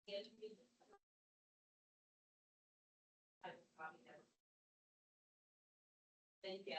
Thank you.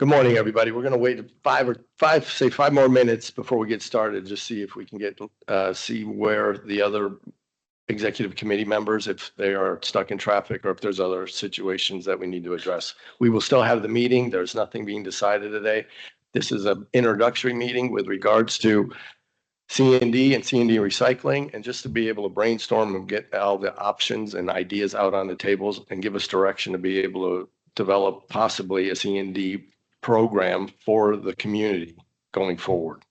Good morning, everybody. We're going to wait five more minutes before we get started, just see if we can see where the other executive committee members, if they are stuck in traffic or if there's other situations that we need to address. We will still have the meeting. There's nothing being decided today. This is an introductory meeting with regards to C&D and C&D recycling, and just to be able to brainstorm and get all the options and ideas out on the tables and give us direction to be able to develop possibly a C&D program for the community going forward.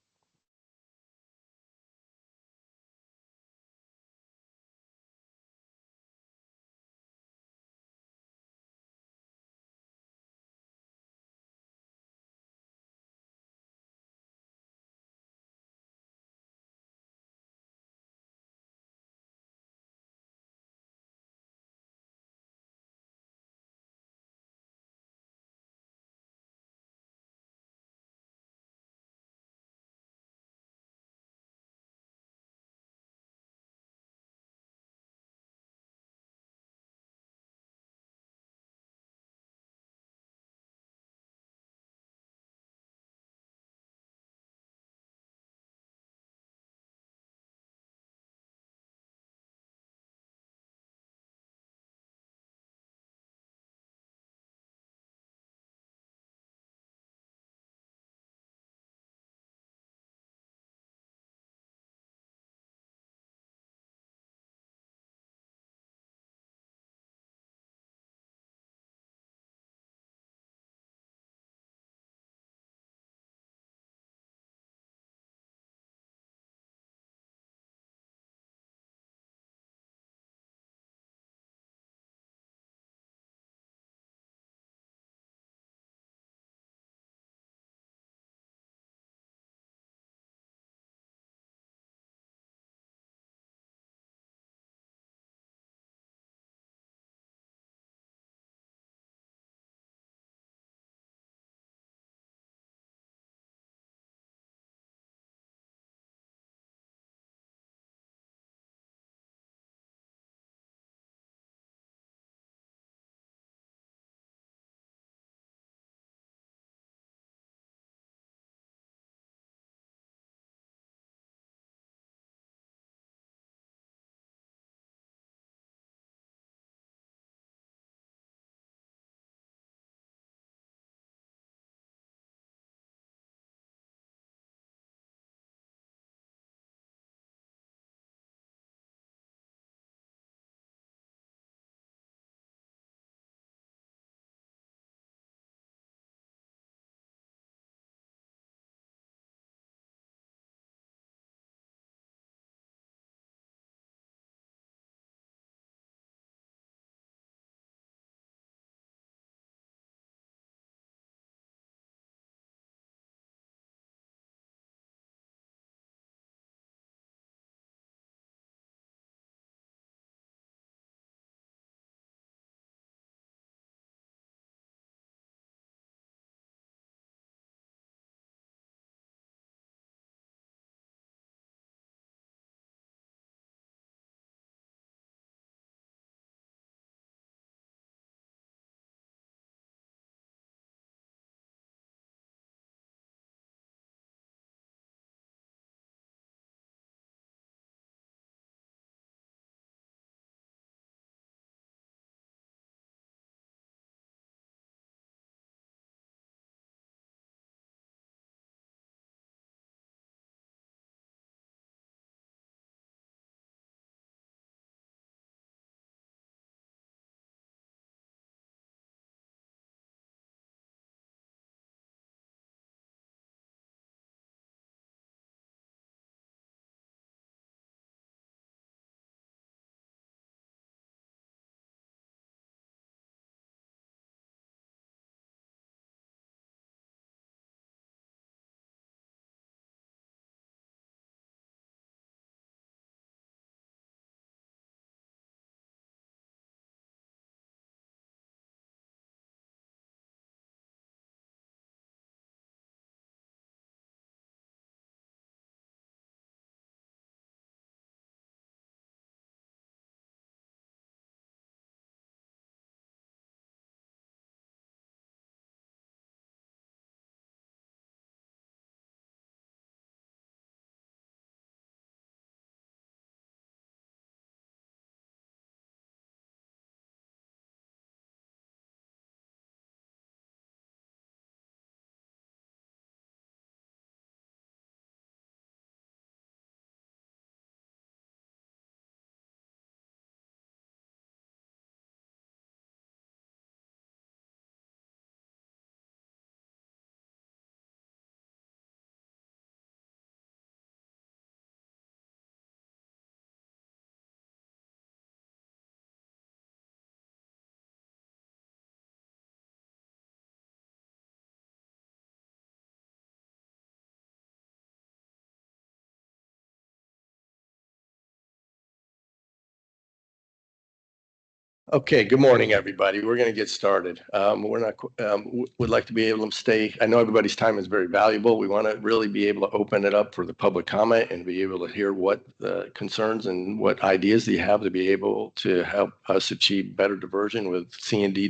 Okay, good morning, everybody. We're going to get started. Would like to be able to stay. I know everybody's time is very valuable. We want to really be able to open it up for the public comment and be able to hear what concerns and what ideas you have to be able to help us achieve better diversion with C&D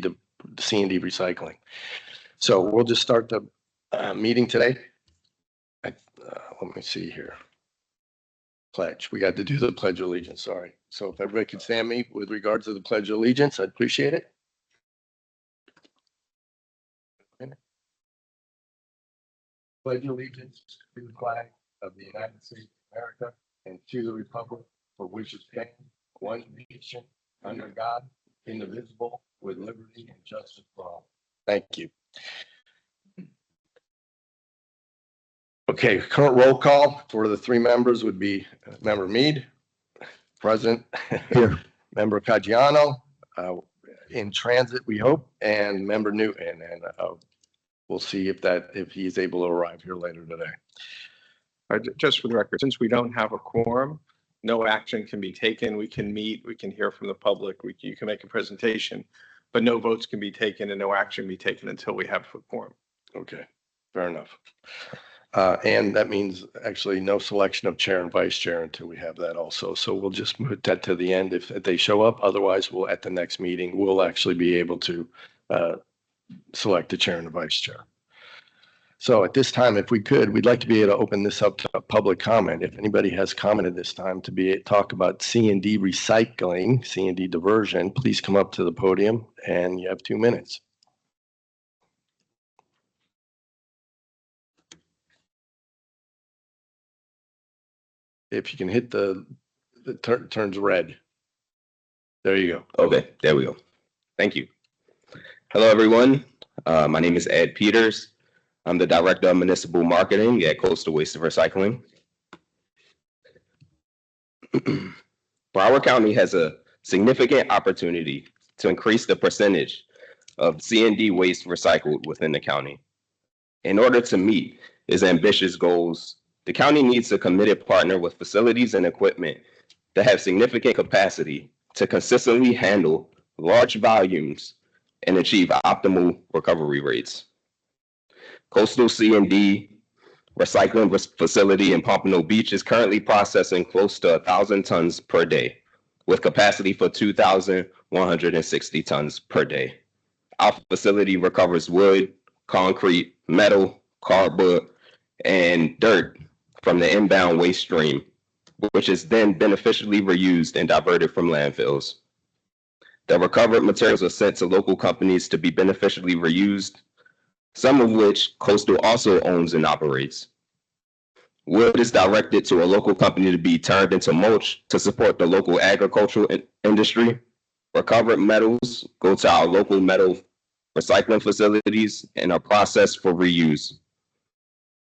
recycling. So we'll just start the meeting today. Let me see here. Pledge. We got to do the Pledge of Allegiance. Sorry. So if everybody could stand me with regards to the Pledge of Allegiance, I'd appreciate it. Pledge allegiance to the flag of the United States of America and to the republic for which it stands, one nation, under God, indivisible, with liberty and justice for all. Thank you. Okay, current roll call for the three members would be Member Mead, President here, Member Caggiano, in transit, we hope, and Member Newton, and we'll see if he's able to arrive here later today. Just for the record, since we don't have a quorum, no action can be taken. We can meet, we can hear from the public, you can make a presentation, but no votes can be taken and no action be taken until we have a quorum. Okay, fair enough. And that means actually no selection of chair and vice chair until we have that also. So we'll just move that to the end if they show up. Otherwise, we'll at the next meeting, we'll actually be able to select the chair and the vice chair. So at this time, if we could, we'd like to be able to open this up to public comment. If anybody has comment at this time to talk about C&D recycling, C&D diversion, please come up to the podium and you have 2 minutes. If you can hit turns red. There you go. Okay, there we go. Thank you. Hello, everyone. My name is Ed Peters. I'm the Director of Municipal Marketing at Coastal Waste and Recycling. Broward County has a significant opportunity to increase the percentage of C&D waste recycled within the county. In order to meet its ambitious goals, the county needs a committed partner with facilities and equipment that have significant capacity to consistently handle large volumes and achieve optimal recovery rates. Coastal C&D recycling facility in Pompano Beach is currently processing close to 1,000 tons per day, with capacity for 2,160 tons per day. Our facility recovers wood, concrete, metal, cardboard, and dirt from the inbound waste stream, which is then beneficially reused and diverted from landfills. The recovered materials are sent to local companies to be beneficially reused, some of which Coastal also owns and operates. Wood is directed to a local company to be turned into mulch to support the local agricultural industry. Recovered metals go to our local metal recycling facilities and are processed for reuse.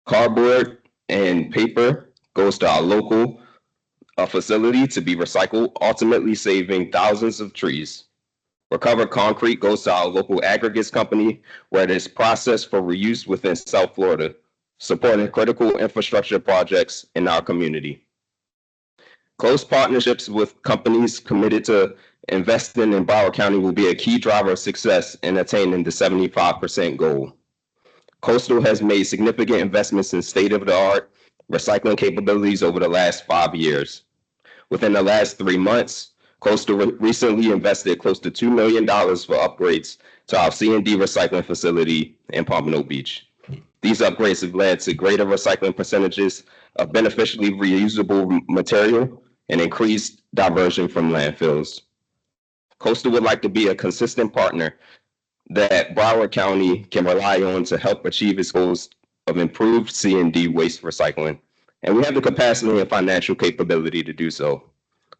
Cardboard and paper goes to our local facility to be recycled, ultimately saving thousands of trees. Recovered concrete goes to our local aggregates company, where it is processed for reuse within South Florida, supporting critical infrastructure projects in our community. Close partnerships with companies committed to investing in Broward County will be a key driver of success in attaining the 75% goal. Coastal has made significant investments in state-of-the-art recycling capabilities over the last 5 years. Within the last 3 months, Coastal recently invested close to $2 million for upgrades to our C&D recycling facility in Pompano Beach. These upgrades have led to greater recycling percentages of beneficially reusable material and increased diversion from landfills. Coastal would like to be a consistent partner that Broward County can rely on to help achieve its goals of improved C&D waste recycling, and we have the capacity and financial capability to do so.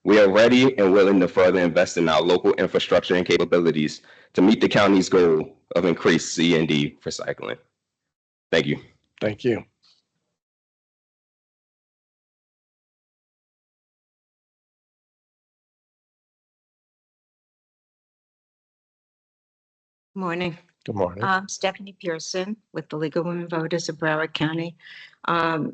We are ready and willing to further invest in our local infrastructure and capabilities to meet the county's goal of increased C&D recycling. Thank you. Thank you. Morning. Good morning. Stephanie Pearson with the League of Women Voters of Broward County.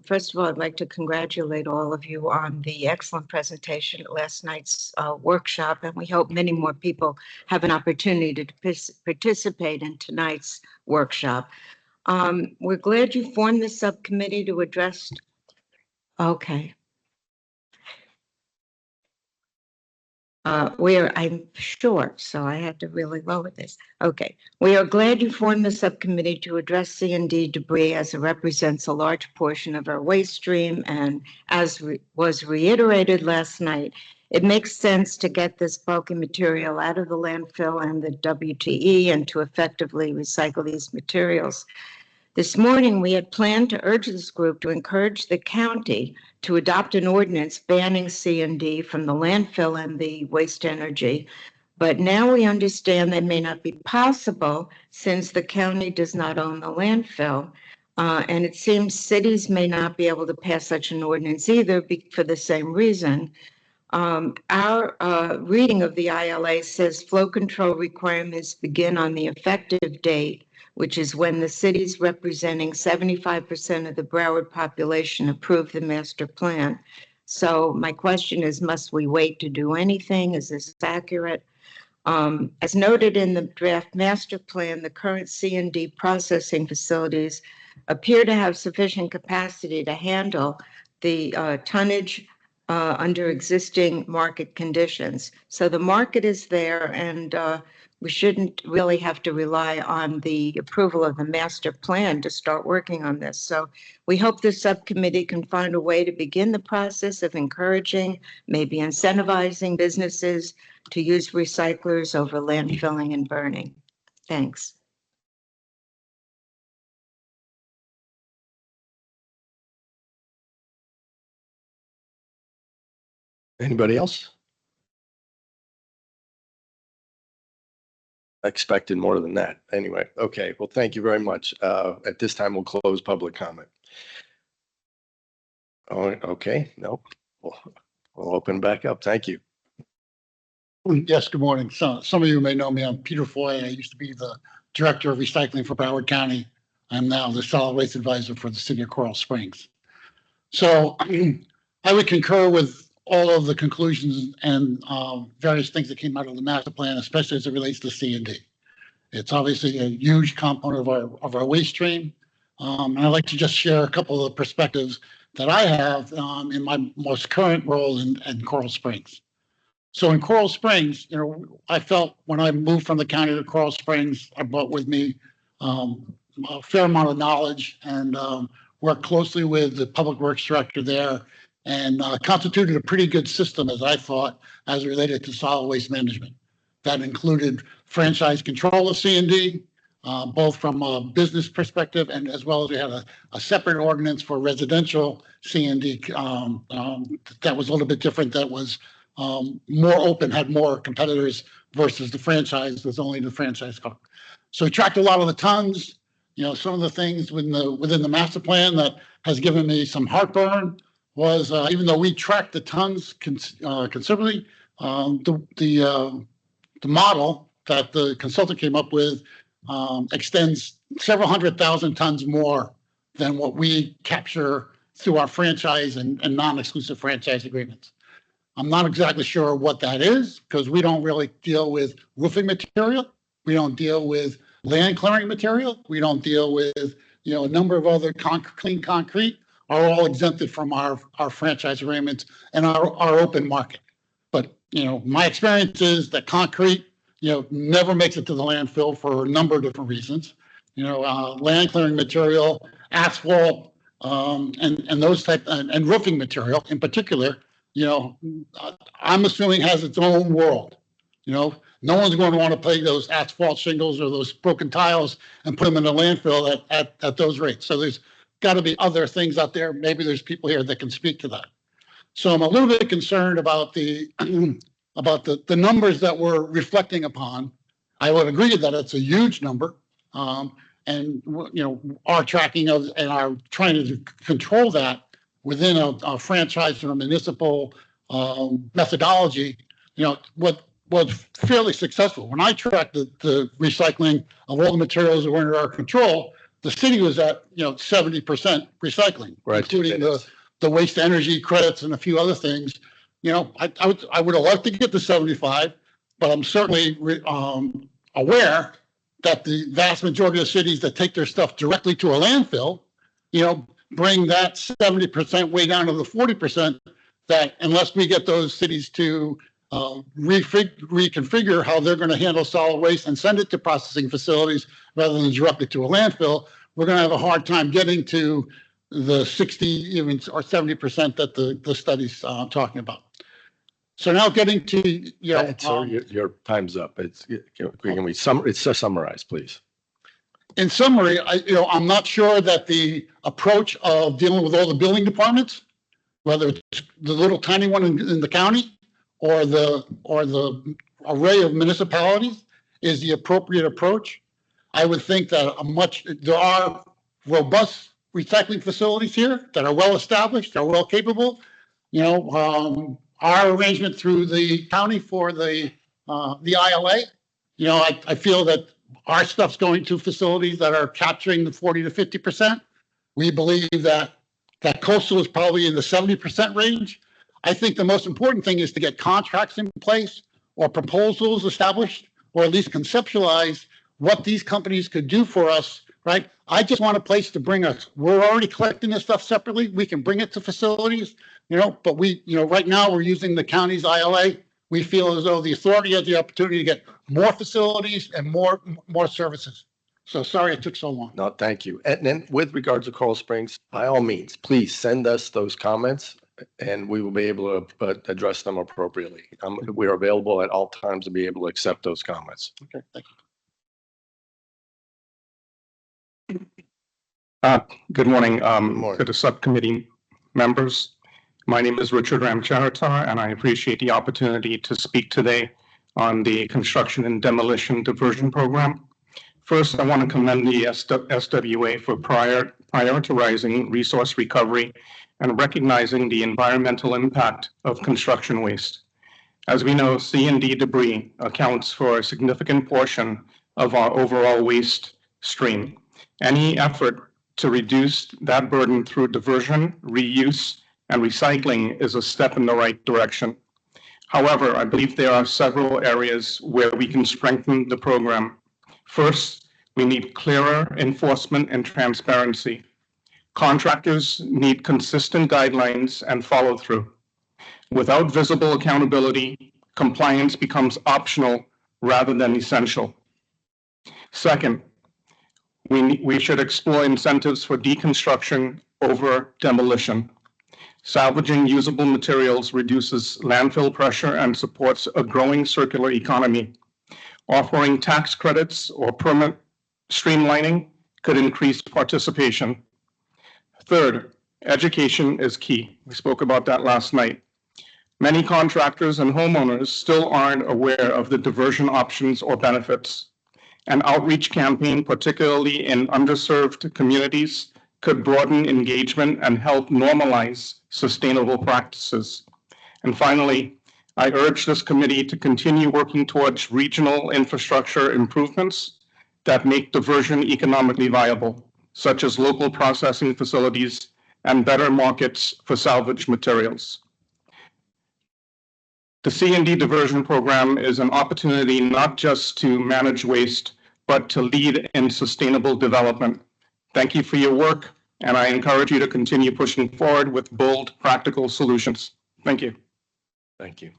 First of all, I'd like to congratulate all of you on the excellent presentation at last night's workshop, and we hope many more people have an opportunity to participate in tonight's workshop. We're glad you formed the subcommittee to address. Okay. I'm short, so I had to really lower this. Okay. We are glad you formed the subcommittee to address C&D debris as it represents a large portion of our waste stream. And as was reiterated last night, it makes sense to get this bulky material out of the landfill and the WTE and to effectively recycle these materials. This morning, we had planned to urge this group to encourage the county to adopt an ordinance banning C&D from the landfill and the waste energy. But now we understand that may not be possible since the county does not own the landfill. And it seems cities may not be able to pass such an ordinance either for the same reason. Our reading of the ILA says flow control requirements begin on the effective date, which is when the cities representing 75% of the Broward population approve the master plan. So my question is, must we wait to do anything? Is this accurate? As noted in the draft master plan, the current C&D processing facilities appear to have sufficient capacity to handle the tonnage under existing market conditions. So the market is there, and we shouldn't really have to rely on the approval of the master plan to start working on this. So we hope the subcommittee can find a way to begin the process of encouraging, maybe incentivizing businesses to use recyclers over landfilling and burning. Thanks. Anybody else? I expected more than that. Anyway, okay. Well, thank you very much. At this time, we'll close public comment. Oh, okay. No, we'll open back up. Thank you. Yes, good morning. So some of you may know me. I'm Peter Foy. I used to be the Director of Recycling for Broward County. I'm now the Solid Waste Advisor for the City of Coral Springs. So I would concur with all of the conclusions and various things that came out of the master plan, especially as it relates to C&D. It's obviously a huge component of our waste stream. And I'd like to just share a couple of perspectives that I have in my most current role in Coral Springs. So in Coral Springs, I felt when I moved from the county to Coral Springs, I brought with me a fair amount of knowledge and worked closely with the public works director there and constituted a pretty good system, as I thought, as it related to solid waste management. That included franchise control of C&D, both from a business perspective and as well as we had a separate ordinance for residential C&D that was a little bit different, that was more open, had more competitors versus the franchise was only the franchise car. So we tracked a lot of the tons. Some of the things within the master plan that has given me some heartburn was even though we tracked the tons considerably, the model that the consultant came up with extends several 100,000 tons more than what we capture through our franchise and non-exclusive franchise agreements. I'm not exactly sure what that is because we don't really deal with roofing material. We don't deal with land clearing material. We don't deal with, a number of other clean concrete are all exempted from our franchise agreements and our open market. But, my experience is that concrete, never makes it to the landfill for a number of different reasons. Land clearing material, asphalt, and those type, and roofing material in particular, I'm assuming has its own world. No one's going to want to pay those asphalt shingles or those broken tiles and put them in the landfill at those rates. So there's got to be other things out there. Maybe there's people here that can speak to that. So I'm a little bit concerned about the numbers that we're reflecting upon. I would agree that it's a huge number, and our tracking of and our trying to control that within a franchise or a municipal methodology. What was fairly successful. When I tracked the recycling of all the materials that were under our control, the city was at 70% recycling, Right. including the waste energy credits and a few other things. I would have liked to get to 75, but I'm certainly aware that the vast majority of cities that take their stuff directly to a landfill, bring that 70% way down to the 40%. That unless we get those cities to reconfigure how they're going to handle solid waste and send it to processing facilities rather than directly to a landfill, we're going to have a hard time getting to the 60 even or 70% that the study's talking about. So now getting to Sir, your time's up. It's summarize, please. In summary, I'm not sure that the approach of dealing with all the building departments, whether it's the little tiny one in the county or the array of municipalities, is the appropriate approach. I would think that there are robust recycling facilities here that are well established, are well capable. Our arrangement through the county for the ILA, I feel that our stuff's going to facilities that are capturing the 40 to 50%. We believe that coastal is probably in the 70% range. I think the most important thing is to get contracts in place or proposals established, or at least conceptualize what these companies could do for us, right? I just want a place to bring us. We're already collecting this stuff separately. We can bring it to facilities, but right now we're using the county's ILA. We feel as though the authority has the opportunity to get more facilities and more services. So sorry it took so long. No, thank you. And then with regards to Coral Springs, by all means, please send us those comments and we will be able to address them appropriately. We are available at all times to be able to accept those comments. Okay, thank you. Good morning, morning. to the subcommittee members. My name is Richard Ramcharitar, and I appreciate the opportunity to speak today on the Construction and Demolition Diversion Program. First, I want to commend the SWA for prioritizing resource recovery and recognizing the environmental impact of construction waste. As we know, C&D debris accounts for a significant portion of our overall waste stream. Any effort to reduce that burden through diversion, reuse, and recycling is a step in the right direction. However, I believe there are several areas where we can strengthen the program. First, we need clearer enforcement and transparency. Contractors need consistent guidelines and follow-through. Without visible accountability, compliance becomes optional rather than essential. Second, we should explore incentives for deconstruction over demolition. Salvaging usable materials reduces landfill pressure and supports a growing circular economy. Offering tax credits or permit streamlining could increase participation. Third, education is key. We spoke about that last night. Many contractors and homeowners still aren't aware of the diversion options or benefits. An outreach campaign, particularly in underserved communities, could broaden engagement and help normalize sustainable practices. And finally, I urge this committee to continue working towards regional infrastructure improvements that make diversion economically viable, such as local processing facilities and better markets for salvage materials. The C&D diversion program is an opportunity not just to manage waste, but to lead in sustainable development. Thank you for your work, and I encourage you to continue pushing forward with bold, practical solutions. Thank you. Thank you.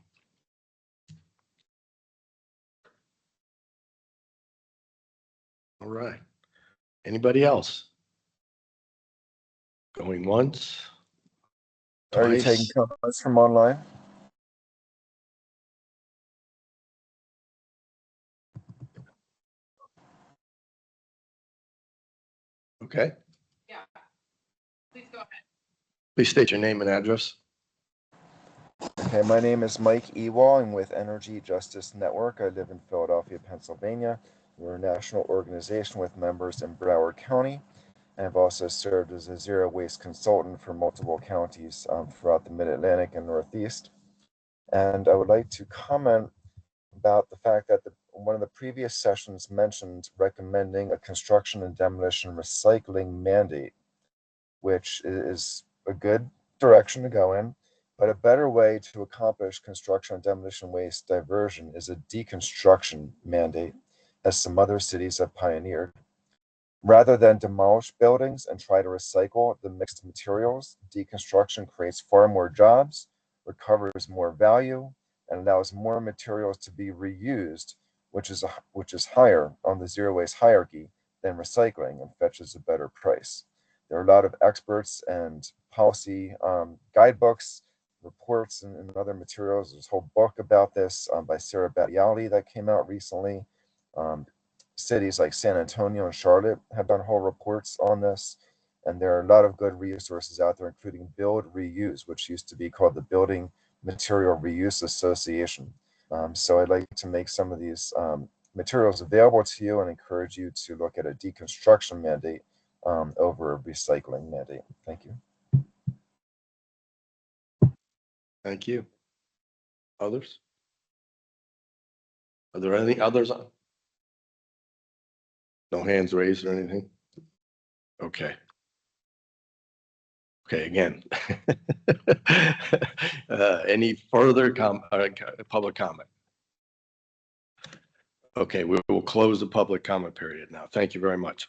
All right. Anybody else? Going once? Are you taking Twice? comments from online? Okay. Yeah. Please go ahead. Please state your name and address. Okay, my name is Mike Ewall. I'm with Energy Justice Network. I live in Philadelphia, Pennsylvania. We're a national organization with members in Broward County. I've also served as a zero waste consultant for multiple counties throughout the Mid-Atlantic and Northeast. And I would like to comment about the fact that one of the previous sessions mentioned recommending a construction and demolition recycling mandate, which is a good direction to go in. But a better way to accomplish construction and demolition waste diversion is a deconstruction mandate, as some other cities have pioneered. Rather than demolish buildings and try to recycle the mixed materials, deconstruction creates far more jobs, recovers more value, and allows more materials to be reused, which is higher on the zero waste hierarchy than recycling and fetches a better price. There are a lot of experts and policy guidebooks, reports, and other materials. There's a whole book about this by Sarah Battiali that came out recently. Cities like San Antonio and Charlotte have done whole reports on this, and there are a lot of good resources out there, including Build Reuse, which used to be called the Building Material Reuse Association. So I'd like to make some of these materials available to you and encourage you to look at a deconstruction mandate over a recycling mandate. Thank you. Thank you. Others? Are there any others? No hands raised or anything? Okay. Okay, again. Any further public comment? Okay, we will close the public comment period now. Thank you very much.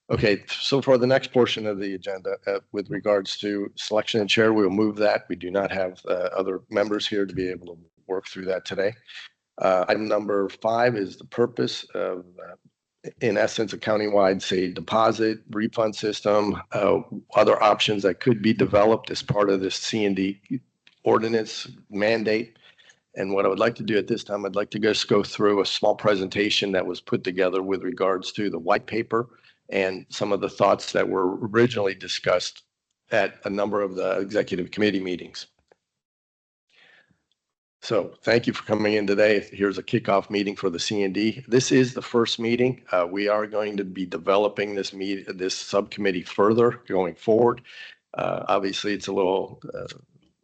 Okay, so for the next portion of the agenda, with regards to selection and chair, we will move that. We do not have other members here to be able to work through that today. Item number 5 is the purpose of, in essence, a countywide, say, deposit refund system, other options that could be developed as part of this C&D ordinance mandate. And what I would like to do at this time, I'd like to just go through a small presentation that was put together with regards to the white paper and some of the thoughts that were originally discussed at a number of the executive committee meetings. So thank you for coming in today. Here's a kickoff meeting for the C&D. This is the first meeting. We are going to be developing this subcommittee further going forward. Obviously, it's a little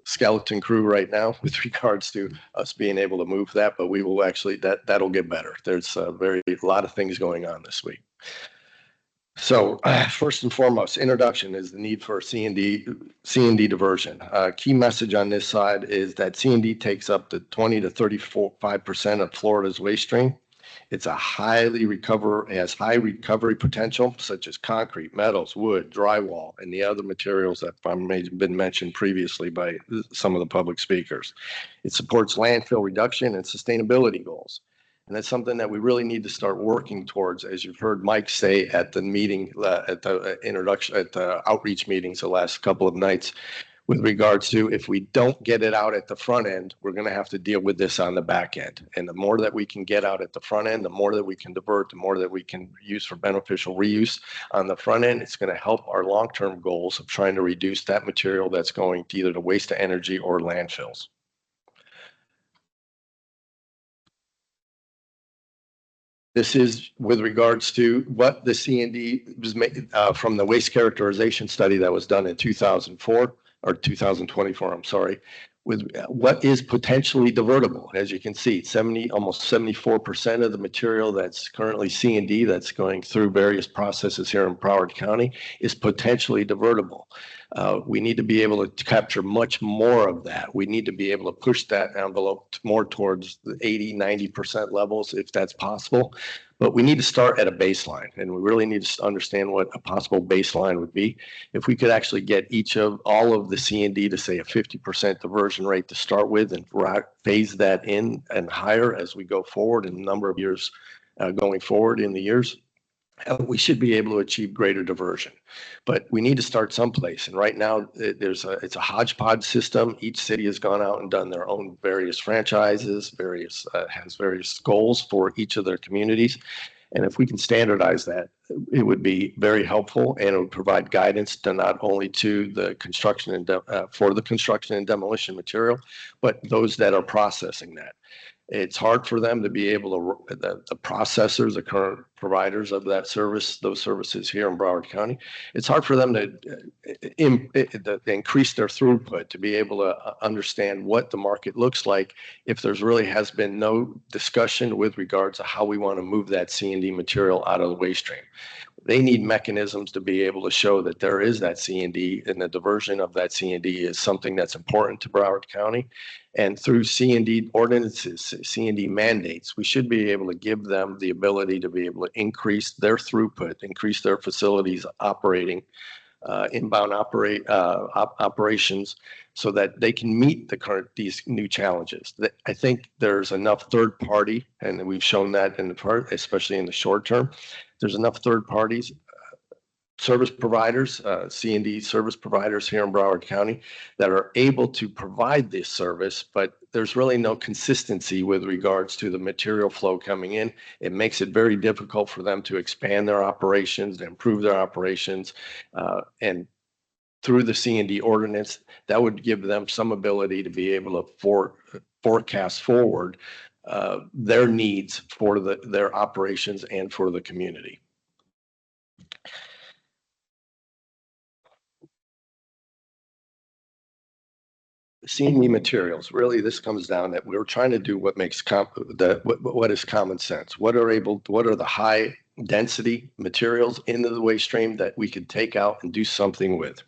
skeleton crew right now with regards to us being able to move that, but we will actually, that'll get better. There's a lot of things going on this week. So first and foremost, introduction is the need for C&D diversion. Key message on this side is that C&D takes up to 20 to 35% of Florida's waste stream. It's has high recovery potential, such as concrete, metals, wood, drywall, and the other materials that have been mentioned previously by some of the public speakers. It supports landfill reduction and sustainability goals. And that's something that we really need to start working towards, as you've heard Mike say at the meeting, at the outreach meetings the last couple of nights, with regards to if we don't get it out at the front end, we're going to have to deal with this on the back end. And the more that we can get out at the front end, the more that we can divert, the more that we can use for beneficial reuse on the front end, it's going to help our long-term goals of trying to reduce that material that's going to either to waste to energy or landfills. This is with regards to what the C&D was made from the waste characterization study that was done in 2004 or 2024, I'm sorry, with what is potentially divertible. As you can see, almost 74% of the material that's currently C&D that's going through various processes here in Broward County is potentially divertible. We need to be able to capture much more of that. We need to be able to push that envelope more towards the 80-90% levels if that's possible. But we need to start at a baseline, and we really need to understand what a possible baseline would be. If we could actually get all of the C&D to say a 50% diversion rate to start with and phase that in and higher as we go forward in a number of years going forward in the years, we should be able to achieve greater diversion. But we need to start someplace. And right now it's a hodgepodge system. Each city has gone out and done their own various franchises, has various goals for each of their communities. And if we can standardize that, it would be very helpful, and it would provide guidance to not only to the construction and demolition material, but those that are processing that. It's hard for them to be able to, the processors, the current providers of that service, those services here in Broward County, it's hard for them to increase their throughput, to be able to understand what the market looks like if there's really has been no discussion with regards to how we want to move that C&D material out of the waste stream. They need mechanisms to be able to show that there is that C&D, and the diversion of that C&D is something that's important to Broward County. And through C&D ordinances, C&D mandates, we should be able to give them the ability to be able to increase their throughput, increase their facilities operating, inbound operations, so that they can meet these new challenges. I think there's enough third party, and we've shown that in the part, especially in the short term. There's enough third parties, service providers, C&D service providers here in Broward County that are able to provide this service, but there's really no consistency with regards to the material flow coming in. It makes it very difficult for them to expand their operations, to improve their operations, and through the C&D ordinance, that would give them some ability to be able to forecast forward their needs for their operations and for the community. C&D materials, really this comes down that we're trying to do what makes what is common sense. What are the high density materials into the waste stream that we could take out and do something with?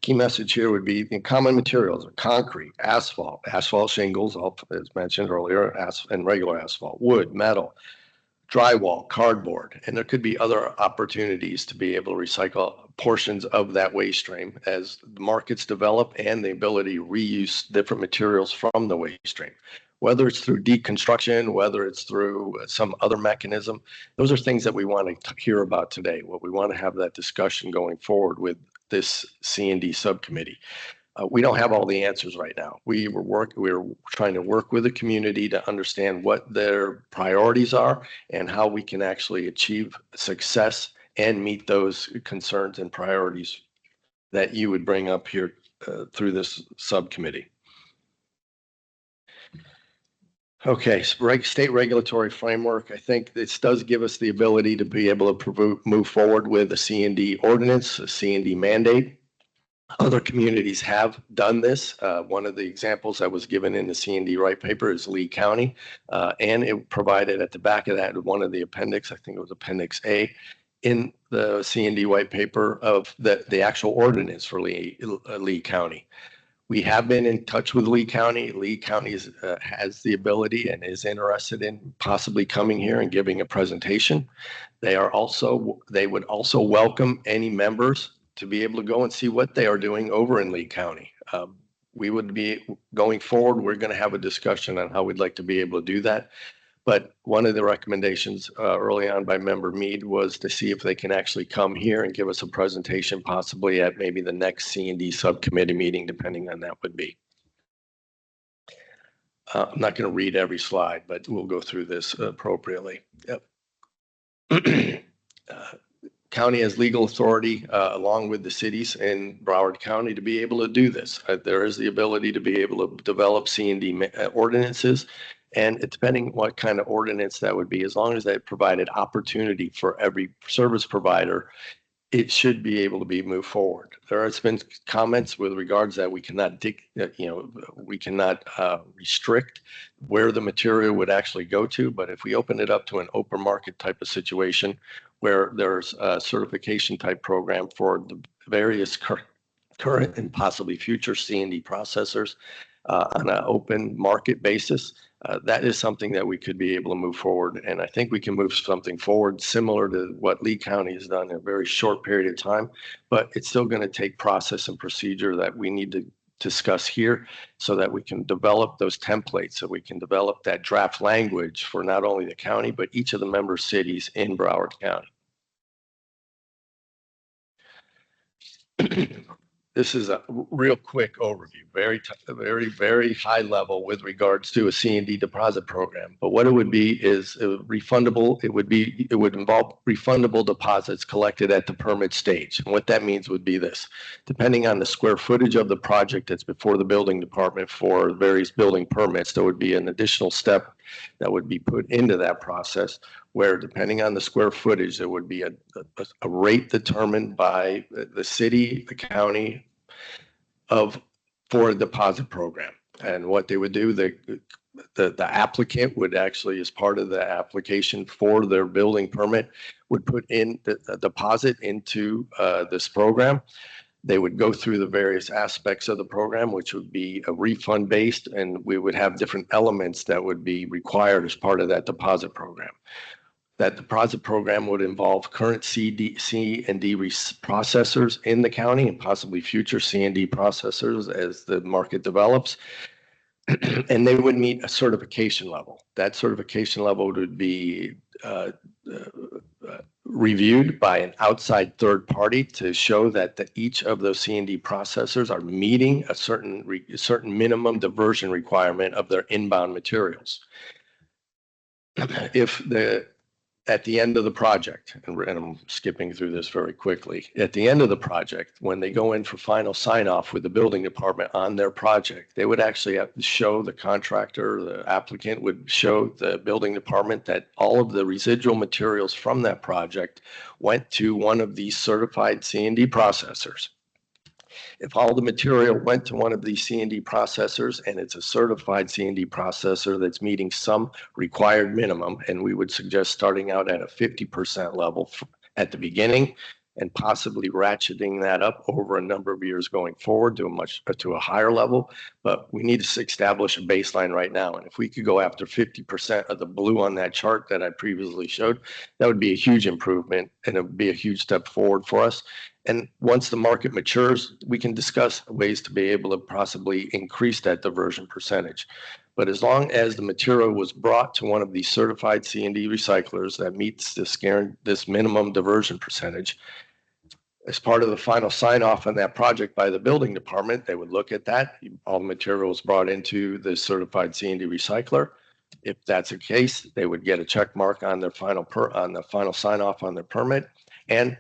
Key message here would be in common materials are concrete, asphalt shingles, as mentioned earlier, and regular asphalt, wood, metal, drywall, cardboard, and there could be other opportunities to be able to recycle portions of that waste stream as the markets develop and the ability to reuse different materials from the waste stream. Whether it's through deconstruction, whether it's through some other mechanism, those are things that we want to hear about today. What we want to have that discussion going forward with this C&D subcommittee. We don't have all the answers right now. We're trying to work with the community to understand what their priorities are and how we can actually achieve success and meet those concerns and priorities that you would bring up here through this subcommittee. Okay, state regulatory framework. I think this does give us the ability to be able to move forward with a C&D ordinance, a C&D mandate. Other communities have done this. One of the examples that was given in the C&D white paper is Lee County, and it provided at the back of that one of the appendix, I think it was Appendix A, in the C&D white paper of the actual ordinance for Lee County. We have been in touch with Lee County. Lee County has the ability and is interested in possibly coming here and giving a presentation. They would also welcome any members to be able to go and see what they are doing over in Lee County. We would be going forward. We're going to have a discussion on how we'd like to be able to do that. But one of the recommendations early on by Member Mead was to see if they can actually come here and give us a presentation, possibly at maybe the next C&D subcommittee meeting, depending on that would be. I'm not going to read every slide, but we'll go through this appropriately. Yep. County has legal authority along with the cities in Broward County to be able to do this. There is the ability to be able to develop C&D ordinances, and depending what kind of ordinance that would be, as long as they provided opportunity for every service provider, it should be able to be moved forward. There has been comments with regards that we cannot restrict where the material would actually go to, but if we open it up to an open market type of situation where there's a certification type program for the various current and possibly future C&D processors on an open market basis, that is something that we could be able to move forward. And I think we can move something forward similar to what Lee County has done in a very short period of time, but it's still going to take process and procedure that we need to discuss here so that we can develop those templates, so we can develop that draft language for not only the county, but each of the member cities in Broward County. this is a real quick overview, very high level with regards to a C&D deposit program. But what it would be is refundable. It would involve refundable deposits collected at the permit stage. And what that means would be this: depending on the square footage of the project that's before the building department for various building permits, there would be an additional step that would be put into that process, where depending on the square footage, there would be a rate determined by the city, the county, for a deposit program. And what they would do, the applicant would actually, as part of the application for their building permit, would put in a deposit into this program. They would go through the various aspects of the program, which would be a refund based, and we would have different elements that would be required as part of that deposit program. That deposit program would involve current C&D processors in the county and possibly future C&D processors as the market develops. And they would meet a certification level. That certification level would be reviewed by an outside third party to show that each of those C&D processors are meeting a certain minimum diversion requirement of their inbound materials. At the end of the project, and I'm skipping through this very quickly, at the end of the project, when they go in for final sign off with the building department on their project, they would actually have to show the contractor, the applicant would show the building department that all of the residual materials from that project went to one of these certified C&D processors. If all the material went to one of these C&D processors and it's a certified C&D processor that's meeting some required minimum, and we would suggest starting out at a 50% level at the beginning and possibly ratcheting that up over a number of years going forward to a higher level. But we need to establish a baseline right now. And if we could go after 50% of the blue on that chart that I previously showed, that would be a huge improvement and it would be a huge step forward for us. And once the market matures, we can discuss ways to be able to possibly increase that diversion percentage. But as long as the material was brought to one of these certified C&D recyclers that meets this minimum diversion percentage, as part of the final sign off on that project by the building department, they would look at that. All the material was brought into the certified C&D recycler. If that's the case, they would get a check mark on their final sign off on their permit, and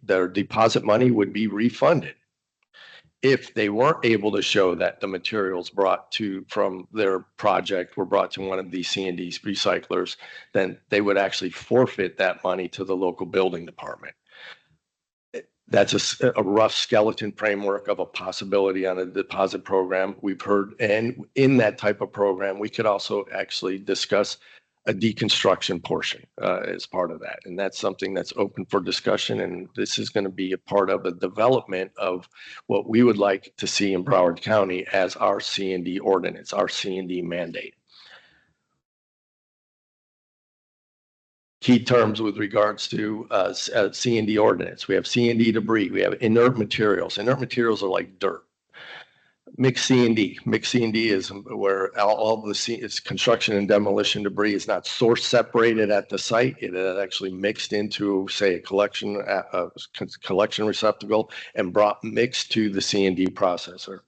their deposit money would be refunded. If they weren't able to show that the materials from their project were brought to one of these C&D recyclers, then they would actually forfeit that money to the local building department. That's a rough skeleton framework of a possibility on a deposit program we've heard. And in that type of program, we could also actually discuss a deconstruction portion as part of that. And that's something that's open for discussion. And this is going to be a part of the development of what we would like to see in Broward County as our C&D ordinance, our C&D mandate. Key terms with regards to C&D ordinance. We have C&D debris. We have inert materials. Inert materials are like dirt. Mixed C&D. Mixed C&D is where all of the construction and demolition debris is not source separated at the site. It is actually mixed into, say, a collection receptacle and mixed to the C&D processor.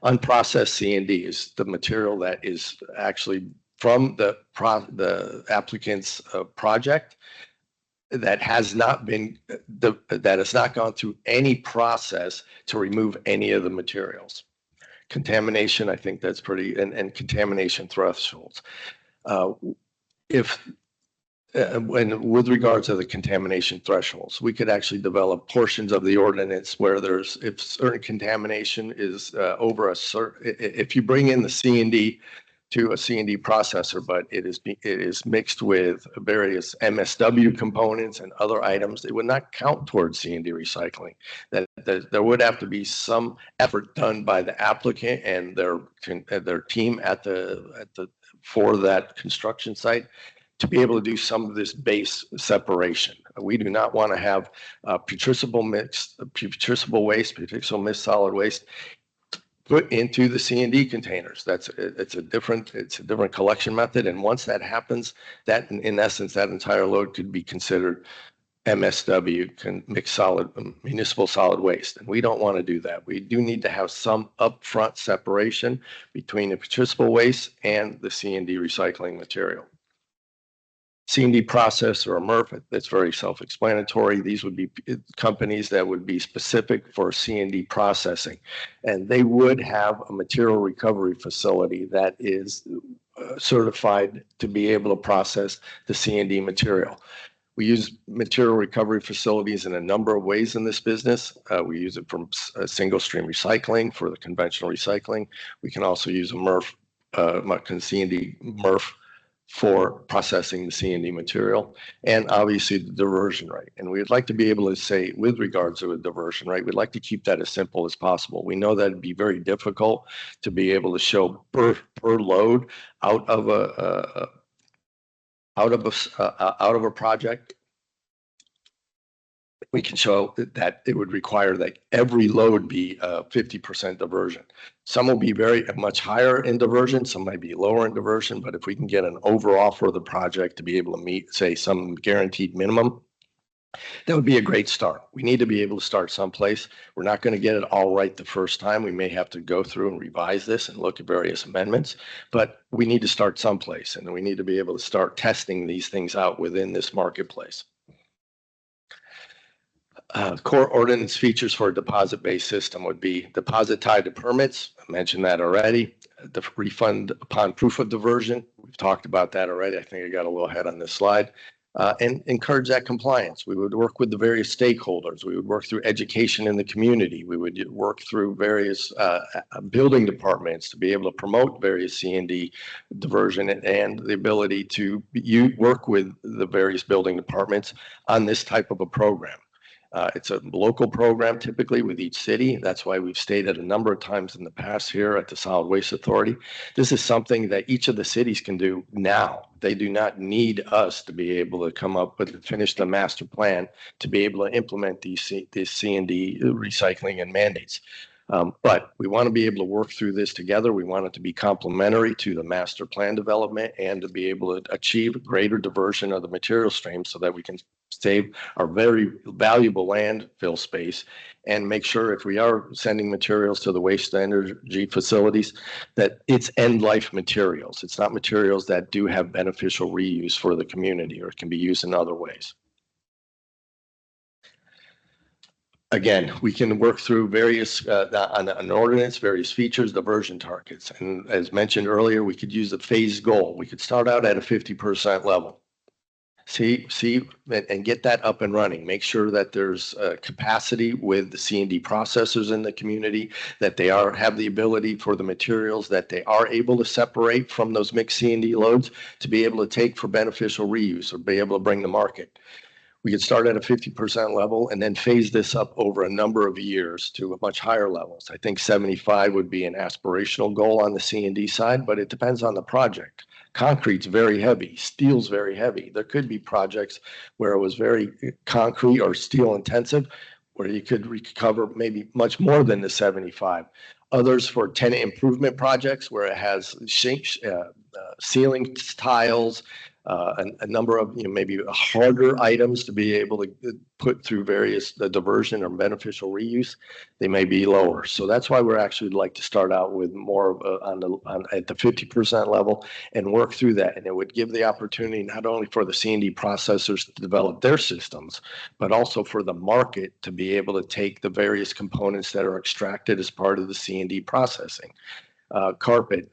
Unprocessed C&D is the material that is actually from the applicant's project that has not gone through any process to remove any of the materials. Contamination, I think that's pretty, and contamination thresholds. With regards to the contamination thresholds, we could actually develop portions of the ordinance where if certain contamination is over if you bring in the C&D to a C&D processor, but it is mixed with various MSW components and other items, it would not count towards C&D recycling. That there would have to be some effort done by the applicant and their team for that construction site to be able to do some of this base separation. We do not want to have putrescible waste, putrescible mixed solid waste put into the C&D containers. It's a different collection method. And once that happens, that in essence, that entire load could be considered MSW can mix municipal solid waste. And we don't want to do that. We do need to have some upfront separation between the municipal waste and the C&D recycling material. C&D process or a MRF, that's very self-explanatory. These would be companies that would be specific for C&D processing. And they would have a material recovery facility that is certified to be able to process the C&D material. We use material recovery facilities in a number of ways in this business. We use it from single stream recycling for the conventional recycling. We can also use a MRF, C&D MRF for processing the C&D material, and obviously the diversion rate. And we'd like to be able to say, with regards to a diversion rate, we'd like to keep that as simple as possible. We know that it'd be very difficult to be able to show per load out of a project. We can show that it would require that every load be 50% diversion. Some will be very much higher in diversion, some might be lower in diversion, but if we can get an overall for the project to be able to meet, say, some guaranteed minimum, that would be a great start. We need to be able to start someplace. We're not going to get it all right the first time. We may have to go through and revise this and look at various amendments, but we need to start someplace, and we need to be able to start testing these things out within this marketplace. Core ordinance features for a deposit-based system would be deposit tied to permits. I mentioned that already. The refund upon proof of diversion. We've talked about that already. I think I got a little ahead on this slide. And encourage that compliance. We would work with the various stakeholders. We would work through education in the community. We would work through various building departments to be able to promote various C&D diversion and the ability to work with the various building departments on this type of a program. It's a local program typically with each city. That's why we've stated a number of times in the past here at the Solid Waste Authority. This is something that each of the cities can do now. They do not need us to be able to come up with and finish the master plan to be able to implement these C&D recycling and mandates. But we want to be able to work through this together. We want it to be complementary to the master plan development and to be able to achieve greater diversion of the material stream so that we can save our very valuable landfill space and make sure if we are sending materials to the waste energy facilities that it's end life materials. It's not materials that do have beneficial reuse for the community or can be used in other ways. Again, we can work through various, on an ordinance, various features, diversion targets. And as mentioned earlier, we could use a phased goal. We could start out at a 50% level. See, and get that up and running. Make sure that there's capacity with the C&D processors in the community, that they have the ability for the materials that they are able to separate from those mixed C&D loads to be able to take for beneficial reuse or be able to bring to market. We could start at a 50% level and then phase this up over a number of years to much higher levels. I think 75 would be an aspirational goal on the C&D side, but it depends on the project. Concrete's very heavy, steel's very heavy. There could be projects where it was very concrete or steel intensive, where you could recover maybe much more than the 75. Others for tenant improvement projects where it has ceiling tiles, a number of maybe harder items to be able to put through various diversion or beneficial reuse, they may be lower. So that's why we're actually like to start out with more at the 50% level and work through that. And it would give the opportunity not only for the C&D processors to develop their systems, but also for the market to be able to take the various components that are extracted as part of the C&D processing. Carpet,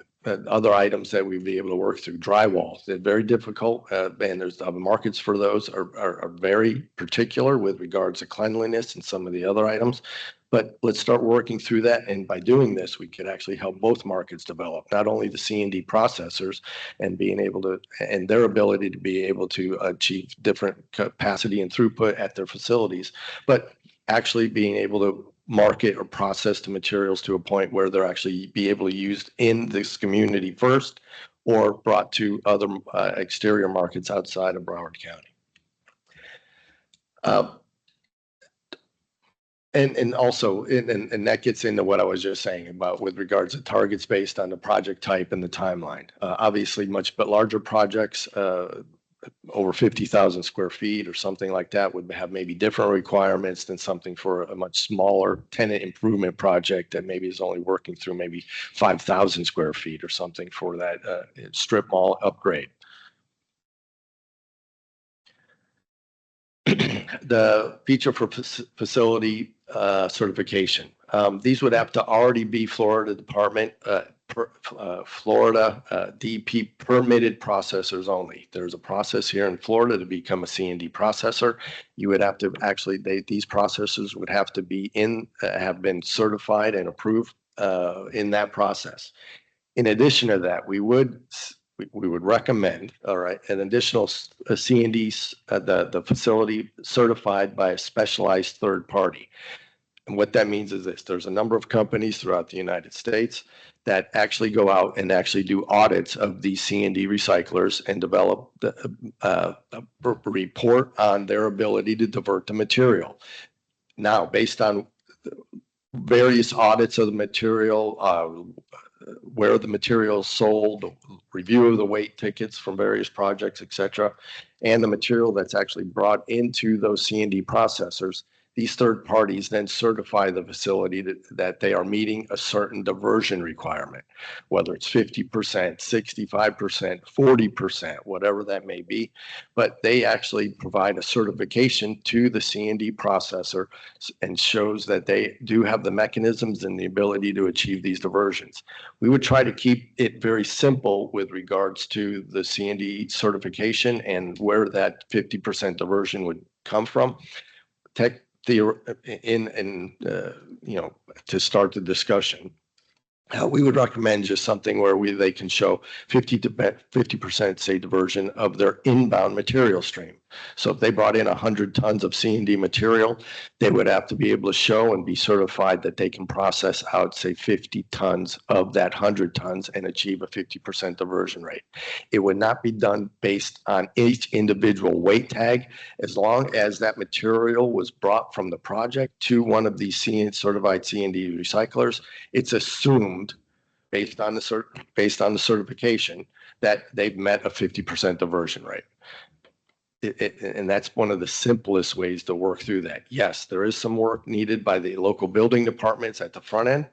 other items that we'd be able to work through. Drywall, they're very difficult, and there's the markets for those are very particular with regards to cleanliness and some of the other items. But let's start working through that, and by doing this, we could actually help both markets develop, not only the C&D processors and being able to, and their ability to be able to achieve different capacity and throughput at their facilities, but actually being able to market or process the materials to a point where they're actually be able to use in this community first or brought to other exterior markets outside of Broward County. And also, and that gets into what I was just saying about with regards to targets based on the project type and the timeline. Obviously, much but larger projects, over 50,000 square feet or something like that would have maybe different requirements than something for a much smaller tenant improvement project that maybe is only working through maybe 5,000 square feet or something for that strip mall upgrade. The feature for facility certification. These would have to already be Florida Department, Florida DP permitted processors only. There's a process here in Florida to become a C&D processor. You would have to actually, these processors would have to be have been certified and approved in that process. In addition to that, we would recommend, all right, an additional C&D, the facility certified by a specialized third party. And what that means is this: there's a number of companies throughout the United States that actually go out and actually do audits of these C&D recyclers and develop a report on their ability to divert the material. Now, based on various audits of the material, where the material is sold, review of the weight tickets from various projects, et cetera, and the material that's actually brought into those C&D processors, these third parties then certify the facility that they are meeting a certain diversion requirement, whether it's 50%, 65%, 40%, whatever that may be. But they actually provide a certification to the C&D processor and shows that they do have the mechanisms and the ability to achieve these diversions. We would try to keep it very simple with regards to the C&D certification and where that 50% diversion would come from. To start the discussion, we would recommend just something where they can show 50% say diversion of their inbound material stream. So if they brought in 100 tons of C&D material, they would have to be able to show and be certified that they can process out, say, 50 tons of that 100 tons and achieve a 50% diversion rate. It would not be done based on each individual weight tag. As long as that material was brought from the project to one of these certified C&D recyclers, it's assumed based on the certification that they've met a 50% diversion rate. And that's one of the simplest ways to work through that. Yes, there is some work needed by the local building departments at the front end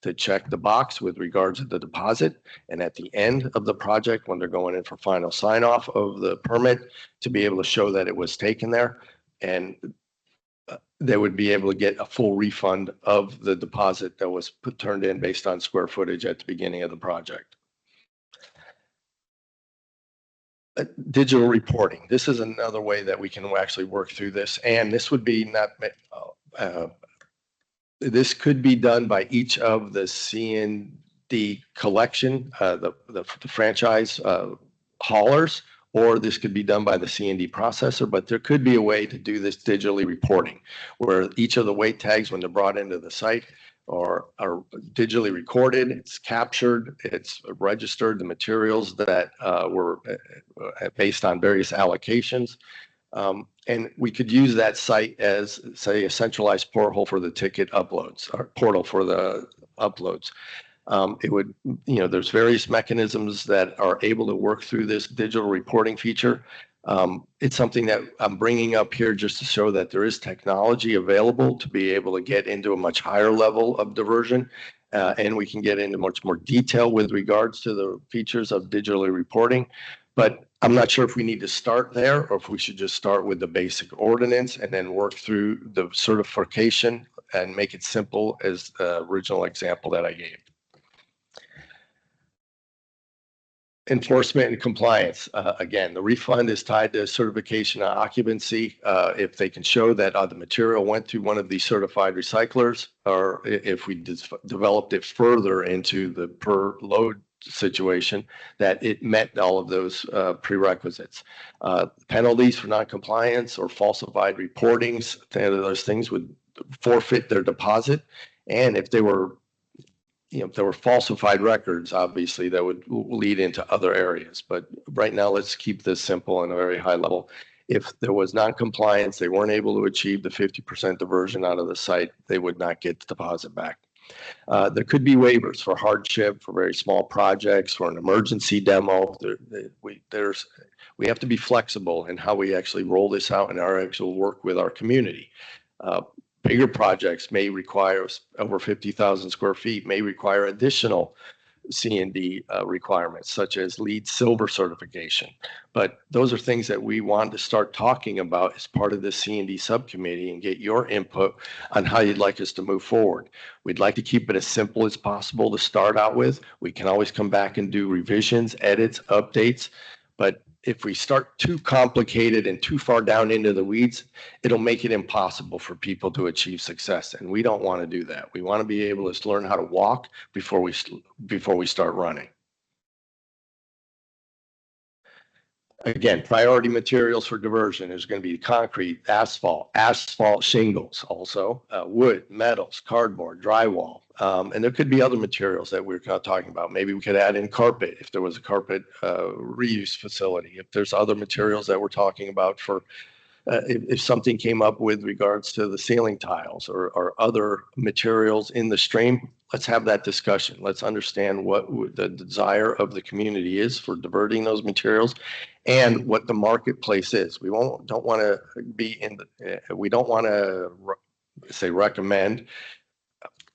to check the box with regards to the deposit, and at the end of the project, when they're going in for final sign off of the permit, to be able to show that it was taken there, and they would be able to get a full refund of the deposit that was turned in based on square footage at the beginning of the project. Digital reporting. This is another way that we can actually work through this, and this would be this could be done by each of the C&D collection, the franchise haulers, or this could be done by the C&D processor, but there could be a way to do this digitally reporting, where each of the weight tags, when they're brought into the site, are digitally recorded, it's captured, it's registered, the materials that were based on various allocations. And we could use that site as, say, a centralized portal for the ticket uploads, or portal for the uploads. It would, there's various mechanisms that are able to work through this digital reporting feature. It's something that I'm bringing up here just to show that there is technology available to be able to get into a much higher level of diversion. And we can get into much more detail with regards to the features of digitally reporting. But I'm not sure if we need to start there or if we should just start with the basic ordinance and then work through the certification and make it simple as the original example that I gave. Enforcement and compliance. Again, the refund is tied to certification and occupancy. If they can show that the material went through one of these certified recyclers, or if we developed it further into the per load situation, that it met all of those prerequisites. Penalties for noncompliance or falsified reportings, those things would forfeit their deposit. And if they were if there were falsified records, obviously that would lead into other areas. But right now, let's keep this simple and a very high level. If there was non-compliance, they weren't able to achieve the 50% diversion out of the site, they would not get the deposit back. There could be waivers for hardship, for very small projects, for an emergency demo. We have to be flexible in how we actually roll this out and our actual work with our community. Bigger projects may require over 50,000 square feet, may require additional C&D requirements, such as LEED Silver certification. But those are things that we want to start talking about as part of the C&D subcommittee and get your input on how you'd like us to move forward. We'd like to keep it as simple as possible to start out with. We can always come back and do revisions, edits, updates. But if we start too complicated and too far down into the weeds, it'll make it impossible for people to achieve success. And we don't want to do that. We want to be able to learn how to walk before we start running. Again, priority materials for diversion is going to be concrete, asphalt shingles, also wood, metals, cardboard, drywall. And there could be other materials that we're talking about. Maybe we could add in carpet if there was a carpet reuse facility. If there's other materials that we're talking about for if something came up with regards to the ceiling tiles or other materials in the stream, let's have that discussion. Let's understand what the desire of the community is for diverting those materials and what the marketplace is. We don't want to be in the, we don't want to say recommend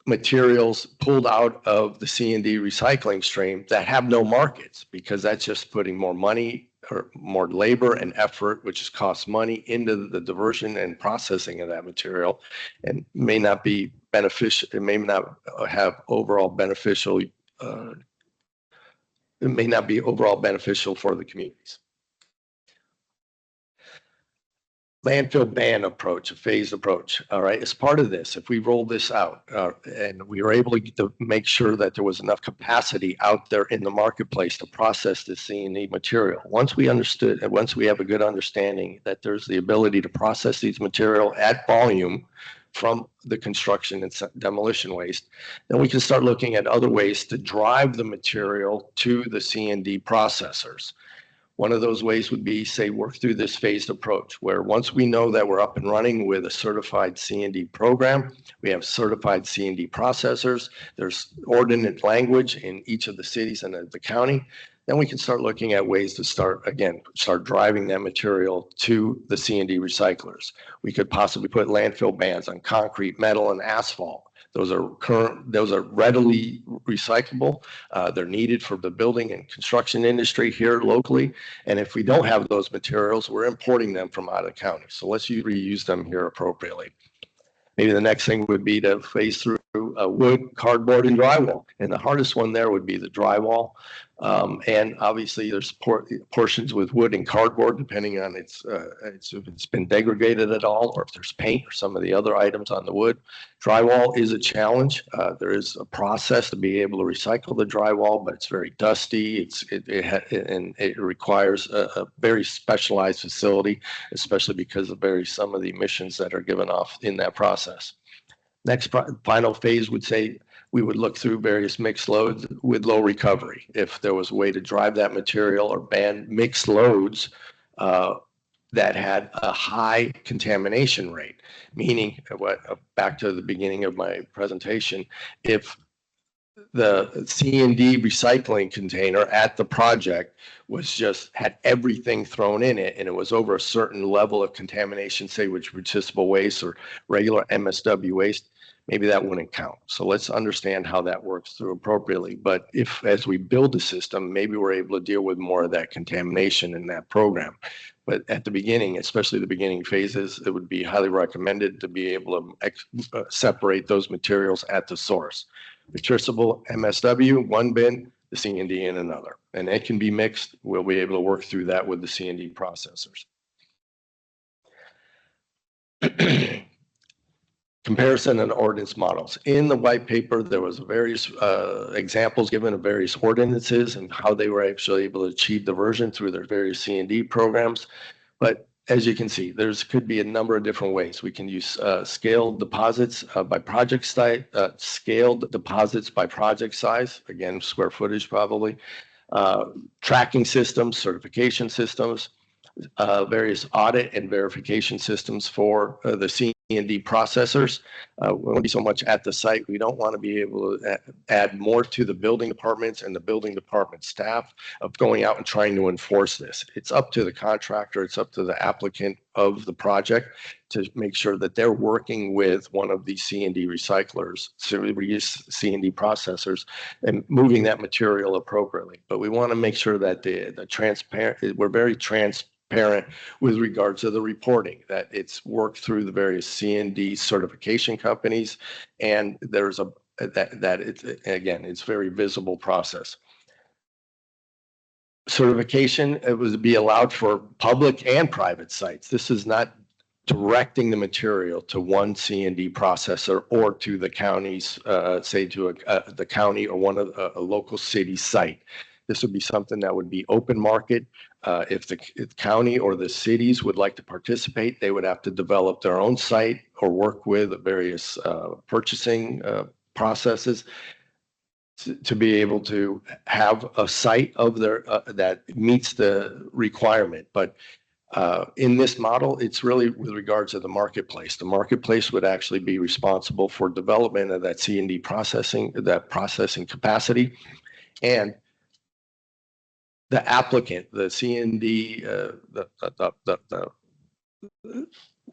materials pulled out of the C&D recycling stream that have no markets, because that's just putting more money or more labor and effort, which is costs money, into the diversion and processing of that material, and may not be beneficial. It may not have overall beneficial. It may not be overall beneficial for the communities. Landfill ban approach, a phased approach. All right, as part of this, if we roll this out and we were able to make sure that there was enough capacity out there in the marketplace to process this C&D material, once we understood, and once we have a good understanding that there's the ability to process these material at volume from the construction and demolition waste, then we can start looking at other ways to drive the material to the C&D processors. One of those ways would be, say, work through this phased approach, where once we know that we're up and running with a certified C&D program, we have certified C&D processors, there's ordinate language in each of the cities and the county, then we can start looking at ways to start driving that material to the C&D recyclers. We could possibly put landfill bans on concrete, metal, and asphalt. Those are readily recyclable. They're needed for the building and construction industry here locally. And if we don't have those materials, we're importing them from out of the county. So let's reuse them here appropriately. Maybe the next thing would be to phase through wood, cardboard, and drywall. And the hardest one there would be the drywall. And obviously there's portions with wood and cardboard, depending on if it's been degraded at all, or if there's paint or some of the other items on the wood. Drywall is a challenge. There is a process to be able to recycle the drywall, but it's very dusty. It requires a very specialized facility, especially because of some of the emissions that are given off in that process. Next final phase would say we would look through various mixed loads with low recovery. If there was a way to drive that material or ban mixed loads that had a high contamination rate, meaning back to the beginning of my presentation, if the C&D recycling container at the project had everything thrown in it, and it was over a certain level of contamination, say with municipal waste or regular MSW waste, maybe that wouldn't count. So let's understand how that works through appropriately. But if, as we build the system, maybe we're able to deal with more of that contamination in that program. But at the beginning, especially the beginning phases, it would be highly recommended to be able to separate those materials at the source. Municipal MSW, one bin, the C&D in another. And it can be mixed. We'll be able to work through that with the C&D processors. Comparison and ordinance models. In the white paper, there was various examples given of various ordinances and how they were actually able to achieve diversion through their various C&D programs. But as you can see, could be a number of different ways. We can use scaled deposits by project size, scaled deposits by project size, again, square footage probably, tracking systems, certification systems, various audit and verification systems for the C&D processors. We won't be so much at the site. We don't want to be able to add more to the building departments and the building department staff of going out and trying to enforce this. It's up to the contractor, it's up to the applicant of the project to make sure that they're working with one of these C&D recyclers, so reuse C&D processors, and moving that material appropriately. But we want to make sure that we're very transparent with regards to the reporting, that it's worked through the various C&D certification companies, and there's that it's, again, it's very visible process. Certification, it would be allowed for public and private sites. This is not directing the material to one C&D processor or to the counties, say to the county or one of a local city site. This would be something that would be open market. If the county or the cities would like to participate, they would have to develop their own site or work with various purchasing processes to be able to have a site of their that meets the requirement. But in this model, it's really with regards to the marketplace. The marketplace would actually be responsible for development of that C&D processing, that processing capacity, and the applicant, the C&D,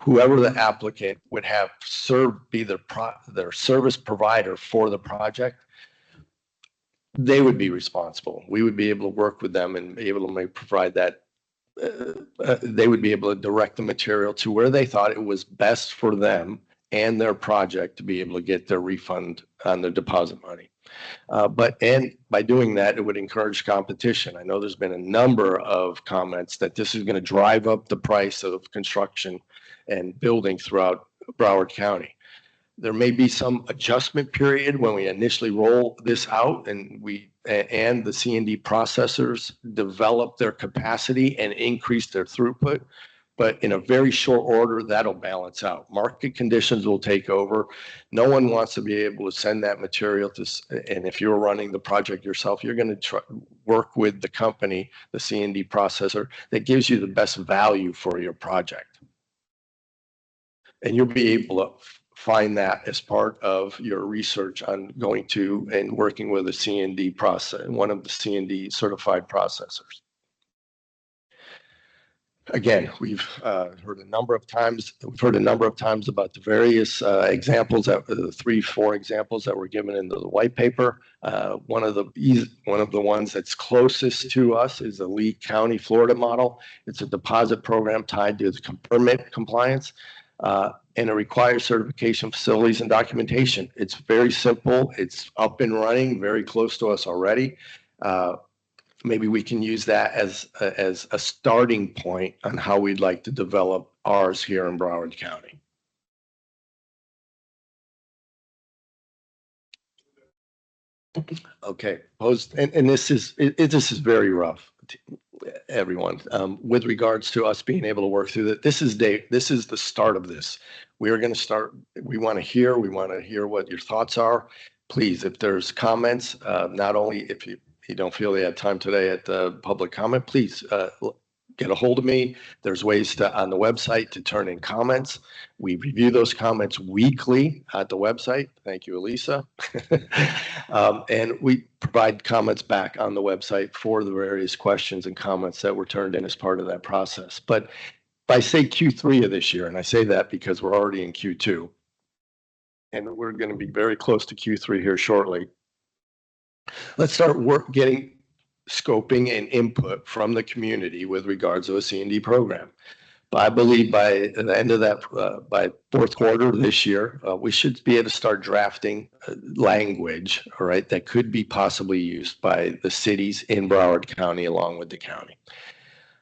whoever the applicant would have served, be their service provider for the project, they would be responsible. We would be able to work with them and be able to provide that. They would be able to direct the material to where they thought it was best for them and their project to be able to get their refund on their deposit money. And by doing that, it would encourage competition. I know there's been a number of comments that this is going to drive up the price of construction and building throughout Broward County. There may be some adjustment period when we initially roll this out and the C&D processors develop their capacity and increase their throughput. But in a very short order, that'll balance out. Market conditions will take over. No one wants to be able to send that material to, and if you're running the project yourself, you're going to work with the company, the C&D processor, that gives you the best value for your project. And you'll be able to find that as part of your research on going to and working with a C&D process, one of the C&D certified processors. Again, we've heard a number of times about the various examples, the 3-4 examples that were given in the white paper. One of the ones that's closest to us is the Lee County, Florida model. It's a deposit program tied to the permit compliance, and it requires certification facilities and documentation. It's very simple. It's up and running, very close to us already. Maybe we can use that as a starting point on how we'd like to develop ours here in Broward County. Okay, and this is very rough, everyone. With regards to us being able to work through that, this is the start of this. We are going to start. We want to hear what your thoughts are. Please, if there's comments, not only if you don't feel you have time today at the public comment, please get a hold of me. There's ways on the website to turn in comments. We review those comments weekly at the website. Thank you, Elisa. And we provide comments back on the website for the various questions and comments that were turned in as part of that process. But I say Q3 of this year, and I say that because we're already in Q2, and we're going to be very close to Q3 here shortly. Let's start getting scoping and input from the community with regards to a C&D program. But I believe by the end of that, by fourth quarter this year, we should be able to start drafting language, all right, that could be possibly used by the cities in Broward County along with the county.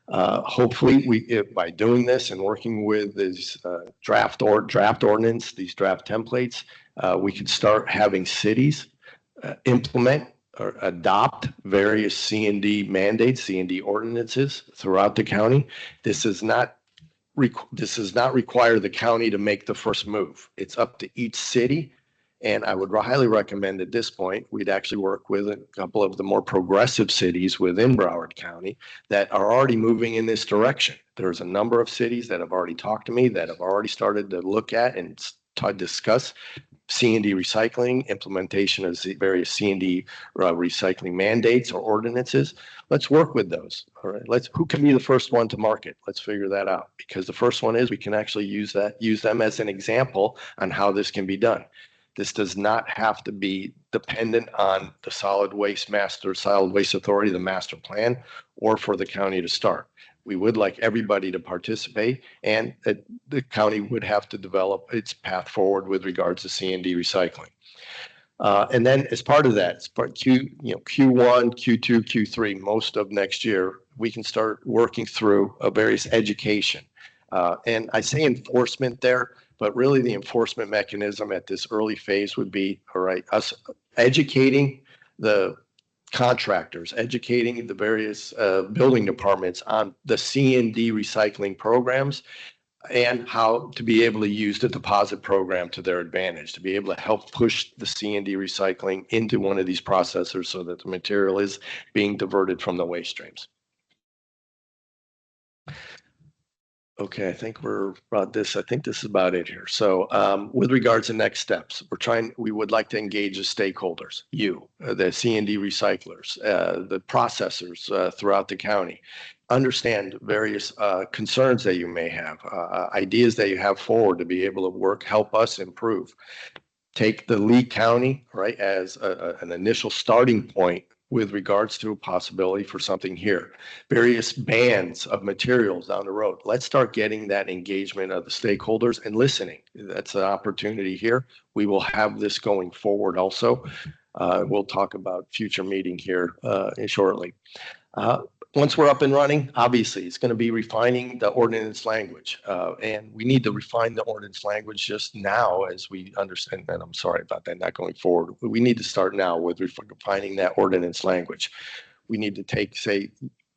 Hopefully, by doing this and working with this draft ordinance, these draft templates, we could start having cities implement or adopt various C&D mandates, C&D ordinances throughout the county. This does not require the county to make the first move. It's up to each city And I would highly recommend at this point, we'd actually work with a couple of the more progressive cities within Broward County that are already moving in this direction. There's a number of cities that have already talked to me, that have already started to look at and discuss C&D recycling, implementation of various C&D recycling mandates or ordinances. Let's work with those. All right. Who can be the first one to market? Let's figure that out, because the first one is we can actually use them as an example on how this can be done. This does not have to be dependent on the solid waste authority, the master plan, or for the county to start. We would like everybody to participate, and the county would have to develop its path forward with regards to C&D recycling. And then as part of that, Q1, Q2, Q3, most of next year, we can start working through various education. And I say enforcement there, but really the enforcement mechanism at this early phase would be, all right, us educating the contractors, educating the various building departments on the C&D recycling programs and how to be able to use the deposit program to their advantage, to be able to help push the C&D recycling into one of these processors so that the material is being diverted from the waste streams. Okay, I think I think this is about it here. So with regards to next steps, we would like to engage the stakeholders, the C&D recyclers, the processors throughout the county, understand various concerns that you may have, ideas that you have forward to be able to help us improve. Take the Lee County, right, as an initial starting point with regards to a possibility for something here. Various bands of materials down the road. Let's start getting that engagement of the stakeholders and listening. That's an opportunity here. We will have this going forward also. We'll talk about future meeting here shortly. Once we're up and running, obviously, it's going to be refining the ordinance language. And we need to refine the ordinance language just now as we understand that. I'm sorry about that, not going forward. We need to start now with refining that ordinance language. We need to take, say,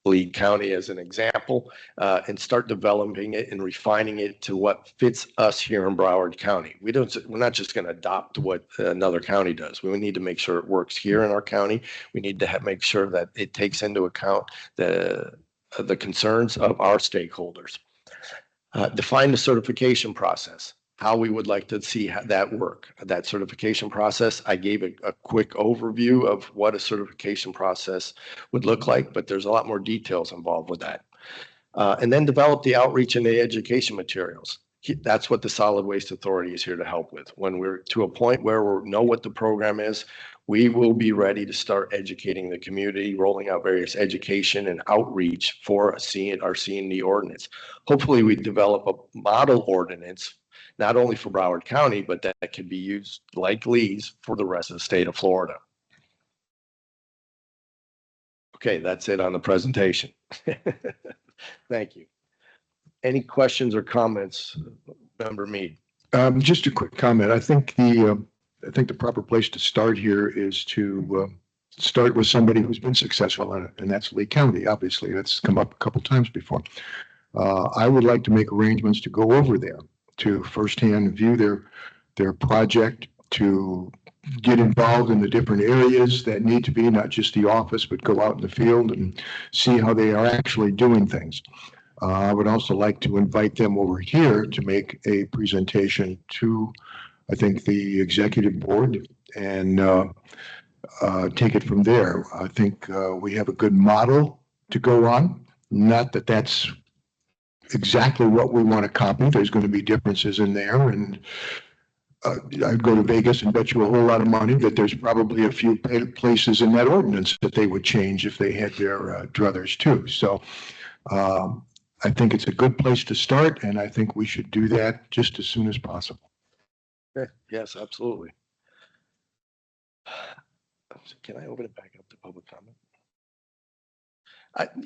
Lee County as an example and start developing it and refining it to what fits us here in Broward County. We're not just going to adopt what another county does. We need to make sure it works here in our county. We need to make sure that it takes into account the concerns of our stakeholders. Define the certification process, how we would like to see that work. That certification process, I gave a quick overview of what a certification process would look like, but there's a lot more details involved with that. And then develop the outreach and the education materials. That's what the Solid Waste Authority is here to help with. When we're to a point where we know what the program is, we will be ready to start educating the community, rolling out various education and outreach for our C&D ordinance. Hopefully we develop a model ordinance not only for Broward County, but that can be used like Lee's for the rest of the state of Florida. Okay, that's it on the presentation. Thank you. Any questions or comments, Member Mead? Just a quick comment. I think the proper place to start here is to start with somebody who's been successful in it, and that's Lee County. Obviously, that's come up a couple times before. I would like to make arrangements to go over there to firsthand view their project, to get involved in the different areas that need to be, not just the office, but go out in the field and see how they are actually doing things. I would also like to invite them over here to make a presentation to, I think, the executive board and take it from there. I think we have a good model to go on. Not that that's exactly what we want to copy. There's going to be differences in there, and I'd go to Vegas and bet you a whole lot of money that there's probably a few places in that ordinance that they would change if they had their druthers too. So I think it's a good place to start, and I think we should do that just as soon as possible. Okay. Yes, absolutely. Can I open it back up to public comment?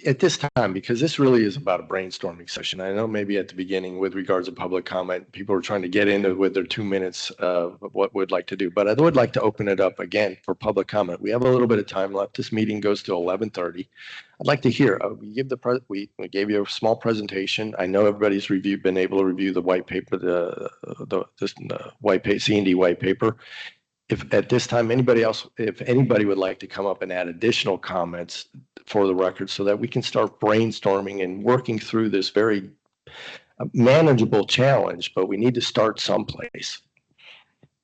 At this time, because this really is about a brainstorming session. I know maybe at the beginning with regards to public comment, people are trying to get into with their 2 minutes of what we'd like to do, but I would like to open it up again for public comment. We have a little bit of time left. This meeting goes to 11:30. I'd like to hear, we gave you a small presentation. I know everybody's been able to review the white paper, the white paper, C&D white paper. if at this time, if anybody would like to come up and add additional comments for the record so that we can start brainstorming and working through this very manageable challenge, but we need to start someplace.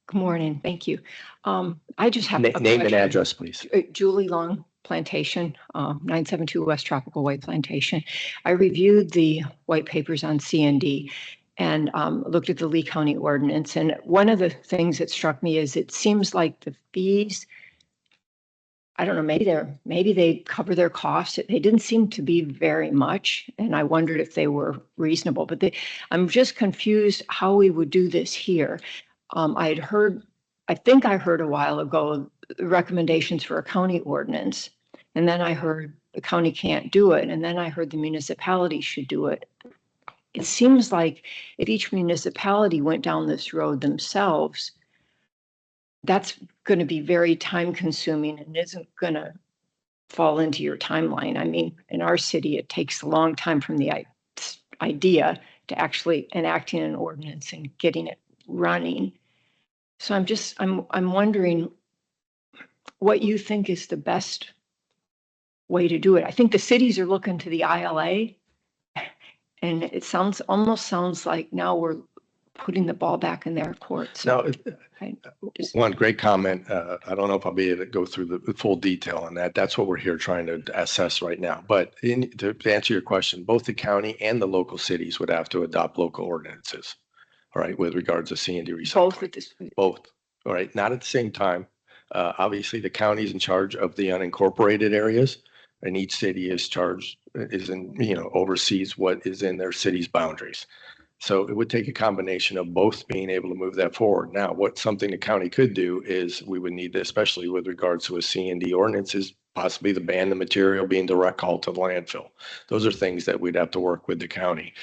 Good morning. Thank you. I just have a Name and question. address, please. Julie Long Plantation, 972 West Tropical Way Plantation. I reviewed the white papers on CND and looked at the Lee County ordinance. And one of the things that struck me is it seems like the fees, I don't know, maybe they cover their costs. They didn't seem to be very much. And I wondered if they were reasonable, but I'm just confused how we would do this here. I think I heard a while ago recommendations for a county ordinance, and then I heard the county can't do it, and then I heard the municipality should do it. It seems like if each municipality went down this road themselves, that's going to be very time consuming and isn't going to fall into your timeline. I mean, in our city, it takes a long time from the idea to actually enacting an ordinance and getting it running. So I'm wondering what you think is the best way to do it. I think the cities are looking to the ILA, and it almost sounds like now we're putting the ball back in their court. So One great comment. I don't know if I'll be able to go through the full detail on that. That's what we're here trying to assess right now. But to answer your question, both the county and the local cities would have to adopt local ordinances. All right, with regards to C&D recycling. Both. All right, not at the same time. Obviously, the county is in charge of the unincorporated areas, and each city oversees what is in their city's boundaries. So it would take a combination of both being able to move that forward. Now, something the county could do is we would need, especially with regards to a C&D ordinance, is possibly to ban the material being direct haul to the landfill. Those are things that we'd have to work with the county.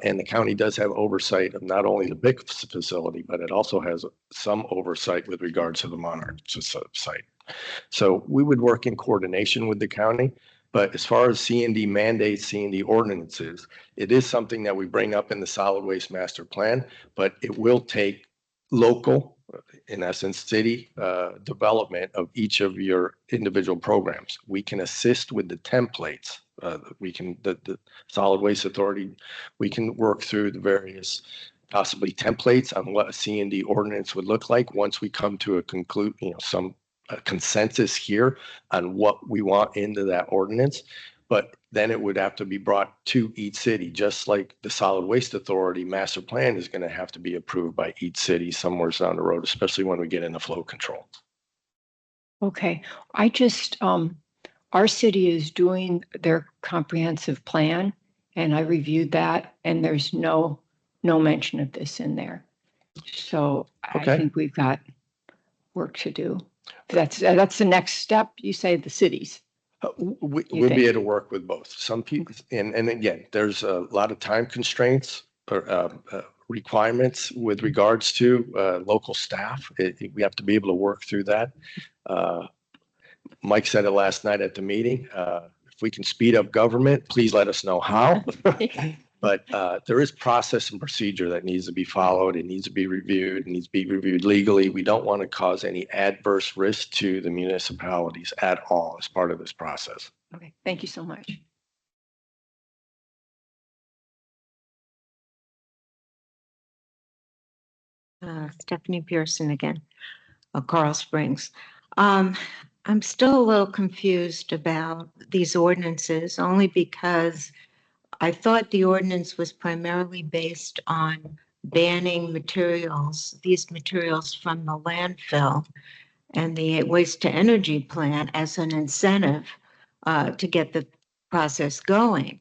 And the county does have oversight of not only the big facility, but it also has some oversight with regards to the Monarch site. So we would work in coordination with the county. But as far as C&D mandates, C&D ordinances, it is something that we bring up in the solid waste master plan, but it will take local, in essence, city development of each of your individual programs. We can assist with the templates. The Solid Waste Authority, we can work through the various possibly templates on what a C&D ordinance would look like once we come to a consensus here on what we want into that ordinance. But then it would have to be brought to each city, just like the Solid Waste Authority master plan is going to have to be approved by each city somewhere down the road, especially when we get into flow control. Okay, our city is doing their comprehensive plan, and I reviewed that, and there's no mention of this in there. So Okay. I think we've got work to do. That's the next step. You say the cities. We'll be able to work with both. Some people, and again, there's a lot of time constraints or requirements with regards to local staff. We have to be able to work through that. Mike said it last night at the meeting. If we can speed up government, please let us know how. But there is process and procedure that needs to be followed. It needs to be reviewed. It needs to be reviewed legally. We don't want to cause any adverse risk to the municipalities at all as part of this process. Okay, thank you so much. Stephanie Pearson again, Coral Springs. I'm still a little confused about these ordinances only because I thought the ordinance was primarily based on banning these materials from the landfill and the waste to energy plant as an incentive to get the process going.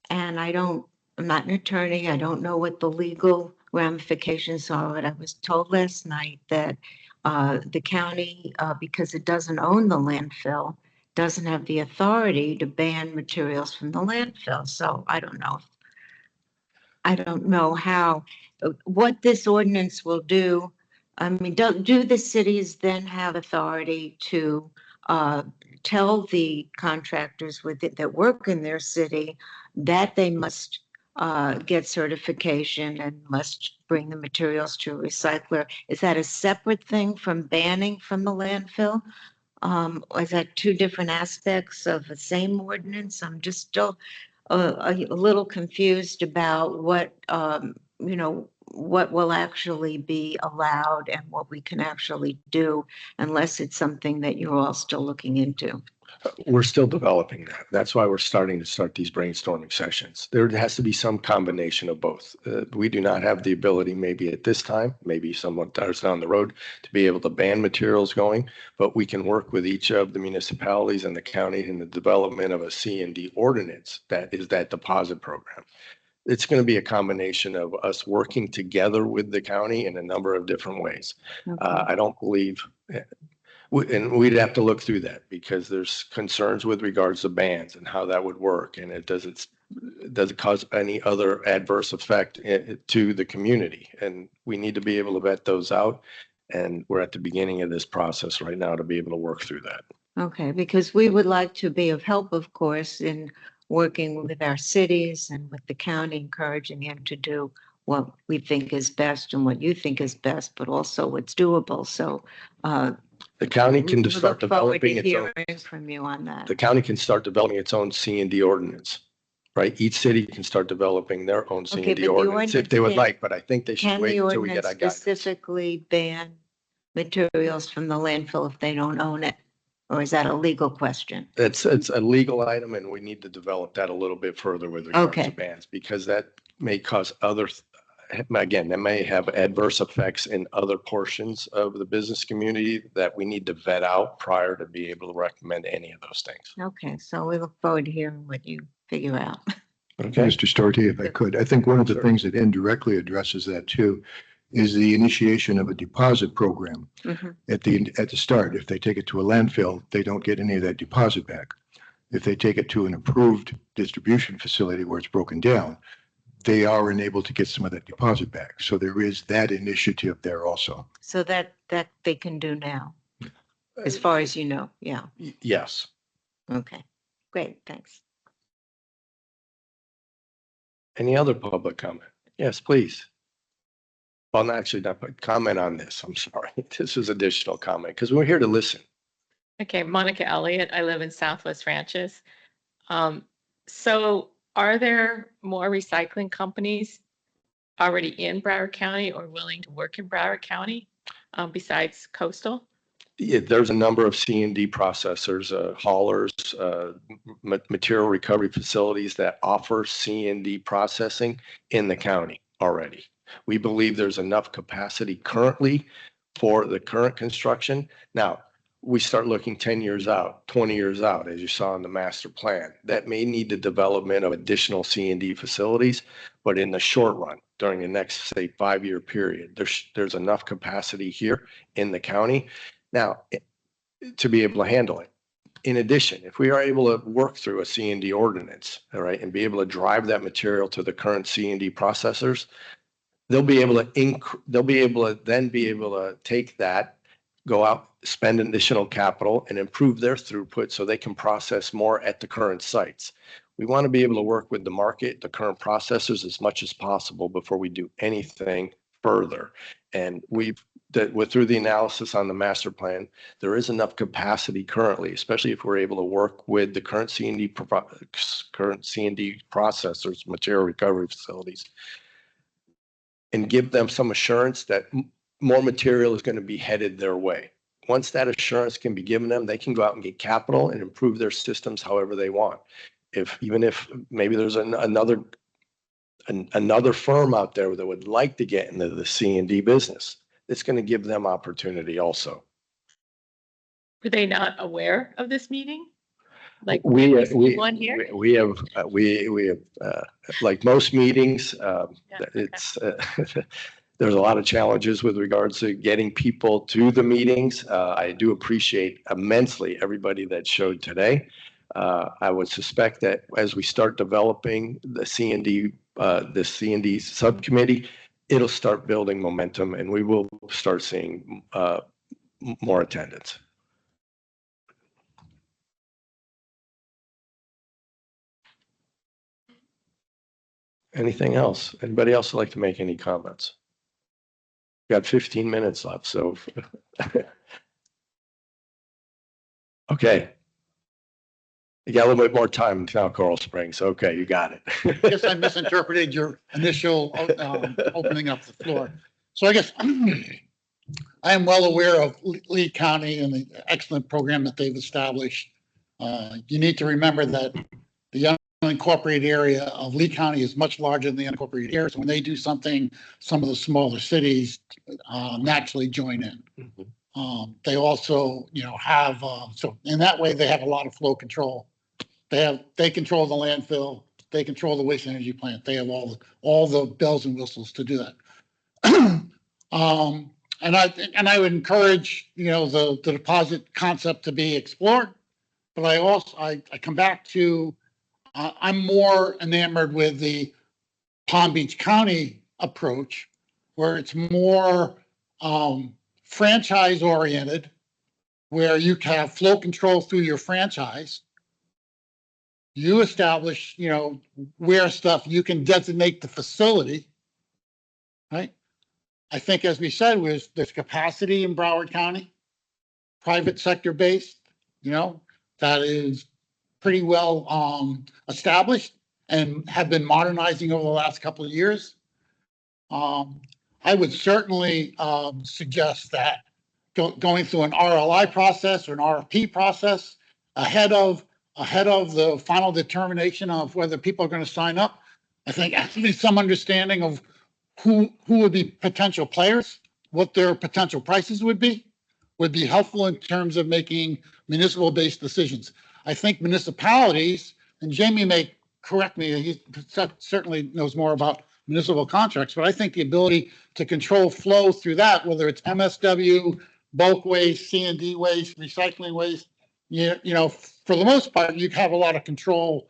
And I'm not an attorney. I don't know what the legal ramifications are, but I was told last night that the county, because it doesn't own the landfill, doesn't have the authority to ban materials from the landfill. So I don't know what this ordinance will do. I mean, do the cities then have authority to tell the contractors that work in their city that they must get certification and must bring the materials to a recycler. Is that a separate thing from banning from the landfill? Or is that two different aspects of the same ordinance? I'm just still a little confused about what, what will actually be allowed and what we can actually do, unless it's something that you're all still looking into. We're still developing that. That's why we're starting these brainstorming sessions. There has to be some combination of both. We do not have the ability, maybe at this time, maybe someone does down the road, to be able to ban materials going, but we can work with each of the municipalities and the county in the development of a C&D ordinance that is that deposit program. It's going to be a combination of us working together with the county in a number of different ways. I don't believe, and we'd have to look through that because there's concerns with regards to bans and how that would work. And does it cause any other adverse effect to the community? And we need to be able to vet those out. And we're at the beginning of this process right now to be able to work through that. Okay, because we would like to be of help, of course, in working with our cities and with the county, encouraging them to do what we think is best and what you think is best, but also what's doable. So the county can we start look forward developing to its own. hearing from you on that. The county can start developing its own C&D ordinance, right? Each city can start developing their own Okay, C&D but the ordinance if they would ordinance like, but I think they should Can wait the until we get ordinance our guidance. specifically ban materials from the landfill if they don't own it? Or is that a legal question? It's a legal item and we need to develop that a little bit further with regards Okay. to bans because that may cause again, that may have adverse effects in other portions of the business community that we need to vet out prior to be able to recommend any of those things. Okay, so we look forward to hearing what you figure out. Okay. Mr. Storti, if I could, I think one of the Sure. things that indirectly addresses that too is the initiation of a deposit program Mhm. at the start. If they take it to a landfill, they don't get any of that deposit back. If they take it to an approved distribution facility where it's broken down, they are enabled to get some of that deposit back. So there is that initiative there also. So that they can do now, as far as you know, yeah. Yes. Okay, great, thanks. Any other public comment? Yes, please. Well, actually, not comment on this. I'm sorry. This is additional comment because we're here to listen. Okay, Monica Elliott. I live in Southwest Ranches. So are there more recycling companies already in Broward County or willing to work in Broward County besides Coastal? Yeah, there's a number of C&D processors, haulers, material recovery facilities that offer C&D processing in the county already. We believe there's enough capacity currently for the current construction. Now, we start looking 10 years out, 20 years out, as you saw in the master plan. That may need the development of additional C&D facilities, but in the short run, during the next, say, 5-year period, there's enough capacity here in the county now to be able to handle it. In addition, if we are able to work through a C&D ordinance, all right, and be able to drive that material to the current C&D processors, they'll be able to take that, go out, spend additional capital and improve their throughput so they can process more at the current sites. We want to be able to work with the market, the current processors as much as possible before we do anything further. And through the analysis on the master plan, there is enough capacity currently, especially if we're able to work with the current C&D processors, material recovery facilities, and give them some assurance that more material is going to be headed their way. Once that assurance can be given them, they can go out and get capital and improve their systems however they want. Even if maybe there's another firm out there that would like to get into the C&D business, it's going to give them opportunity also. Were they not aware of this meeting? Like we have like most meetings, okay. there's a lot of challenges with regards to getting people to the meetings. I do appreciate immensely everybody that showed today. I would suspect that as we start developing the C&D subcommittee, it'll start building momentum and we will start seeing more attendance. Anything else? Anybody else like to make any comments? Got 15 minutes left, so. Okay. You got a little bit more time in town, Coral Springs. Okay, you got it. I guess I misinterpreted your initial opening up the floor. So I guess I am well aware of Lee County and the excellent program that they've established. You need to remember that the unincorporated area of Lee County is much larger than the unincorporated area. So when they do something, some of the smaller cities naturally join in. They also, have, so in that way, they have a lot of flow control. They control the landfill, they control the waste energy plant. They have all the bells and whistles to do that. And I would encourage, the deposit concept to be explored. But I come back to, I'm more enamored with the Palm Beach County approach, where it's more franchise oriented, where you can have flow control through your franchise. You establish, where stuff, you can designate the facility, right? I think, as we said, there's capacity in Broward County, private sector based, that is pretty well established and have been modernizing over the last couple of years. I would certainly suggest that going through an RLI process or an RFP process ahead of the final determination of whether people are going to sign up. I think actually some understanding of who would be potential players, what their potential prices would be helpful in terms of making municipal-based decisions. I think municipalities, and Jamie may correct me, he certainly knows more about municipal contracts, but I think the ability to control flow through that, whether it's MSW, bulk waste, C&D waste, recycling waste, for the most part, you have a lot of control,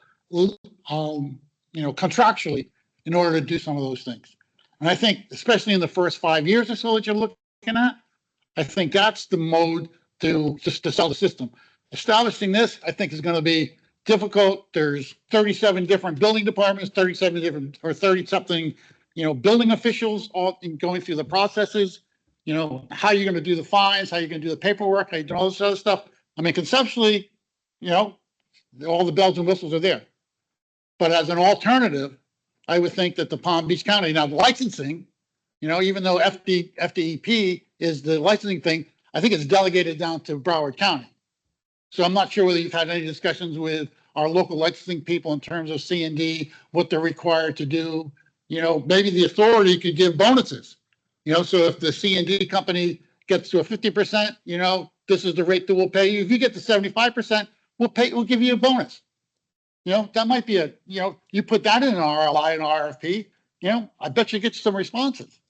contractually in order to do some of those things. And I think, especially in the first 5 years or so that you're looking at, I think that's the mode to sell the system. Establishing this, I think, is going to be difficult. There's 37 different building departments, 37 different or 30 something, building officials all going through the processes. How you're going to do the fines, how you're going to do the paperwork, how you do all this other stuff. I mean, conceptually, all the bells and whistles are there. But as an alternative, I would think that the Palm Beach County, now the licensing, even though FDEP is the licensing thing, I think it's delegated down to Broward County. So I'm not sure whether you've had any discussions with our local licensing people in terms of C&D, what they're required to do. Maybe the authority could give bonuses. So if the C&D company gets to a 50%, this is the rate that we'll pay you. If you get to 75%, we'll give you a bonus. That might be you put that in an RLI and RFP, I bet you get some responses.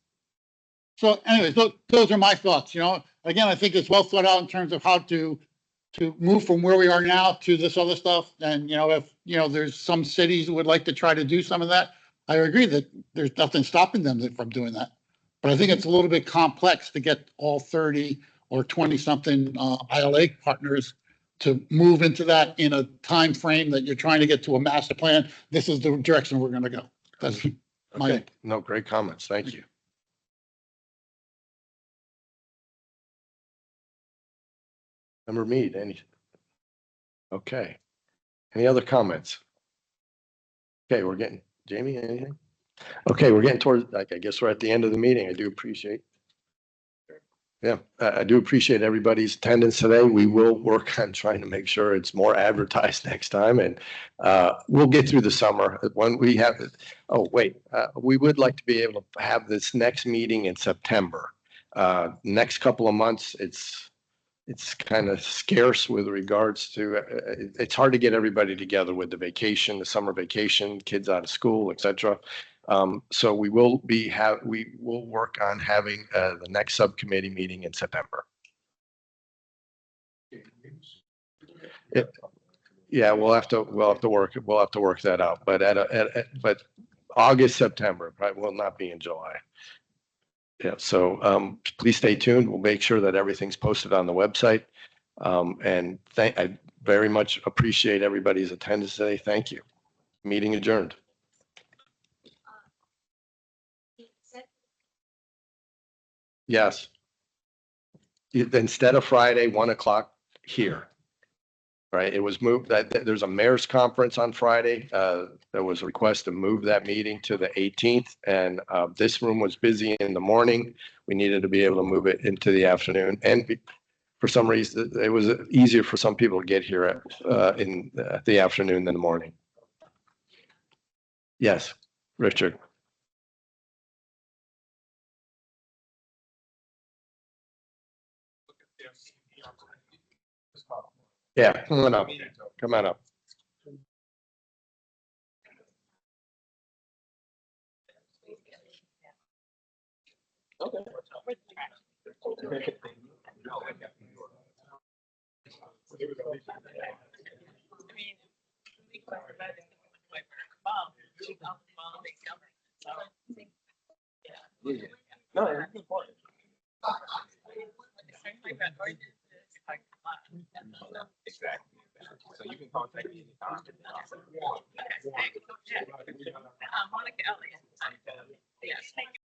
So anyways, those are my thoughts. Again, I think it's well thought out in terms of how to move from where we are now to this other stuff. And, if, there's some cities who would like to try to do some of that, I agree that there's nothing stopping them from doing that. But I think it's a little bit complex to get all 30 or 20 something ILA partners to move into that in a time frame that you're trying to get to a master plan. This is the direction we're going to go. That's Okay. No, great comments. Thank you. Member Mead, okay. Any other comments? Okay, Jamie, anything? Okay, we're getting towards, I guess we're at the end of the meeting. I do appreciate everybody's attendance today. We will work on trying to make sure it's more advertised next time, and we'll get through the summer when we have it. Oh, wait, we would like to be able to have this next meeting in September. Next couple of months, it's kind of scarce with regards to, it's hard to get everybody together with the summer vacation, kids out of school, etc. So we will work on having the next subcommittee meeting in September. Yeah, we'll have to work that out, but August, September, probably will not be in July. Yeah, so please stay tuned. We'll make sure that everything's posted on the website. And I very much appreciate everybody's attendance today. Thank you. Meeting adjourned. Yes. Instead of Friday, 1 o'clock here. Right, it was moved there's a mayor's conference on Friday. There was a request to move that meeting to the 18th, and this room was busy in the morning. We needed to be able to move it into the afternoon, and for some reason, it was easier for some people to get here in the afternoon than the morning. Yes, Richard. Yeah, come on up. Come on up. Exactly. So you can contact me anytime. Monica Elliott. Yes, thank you.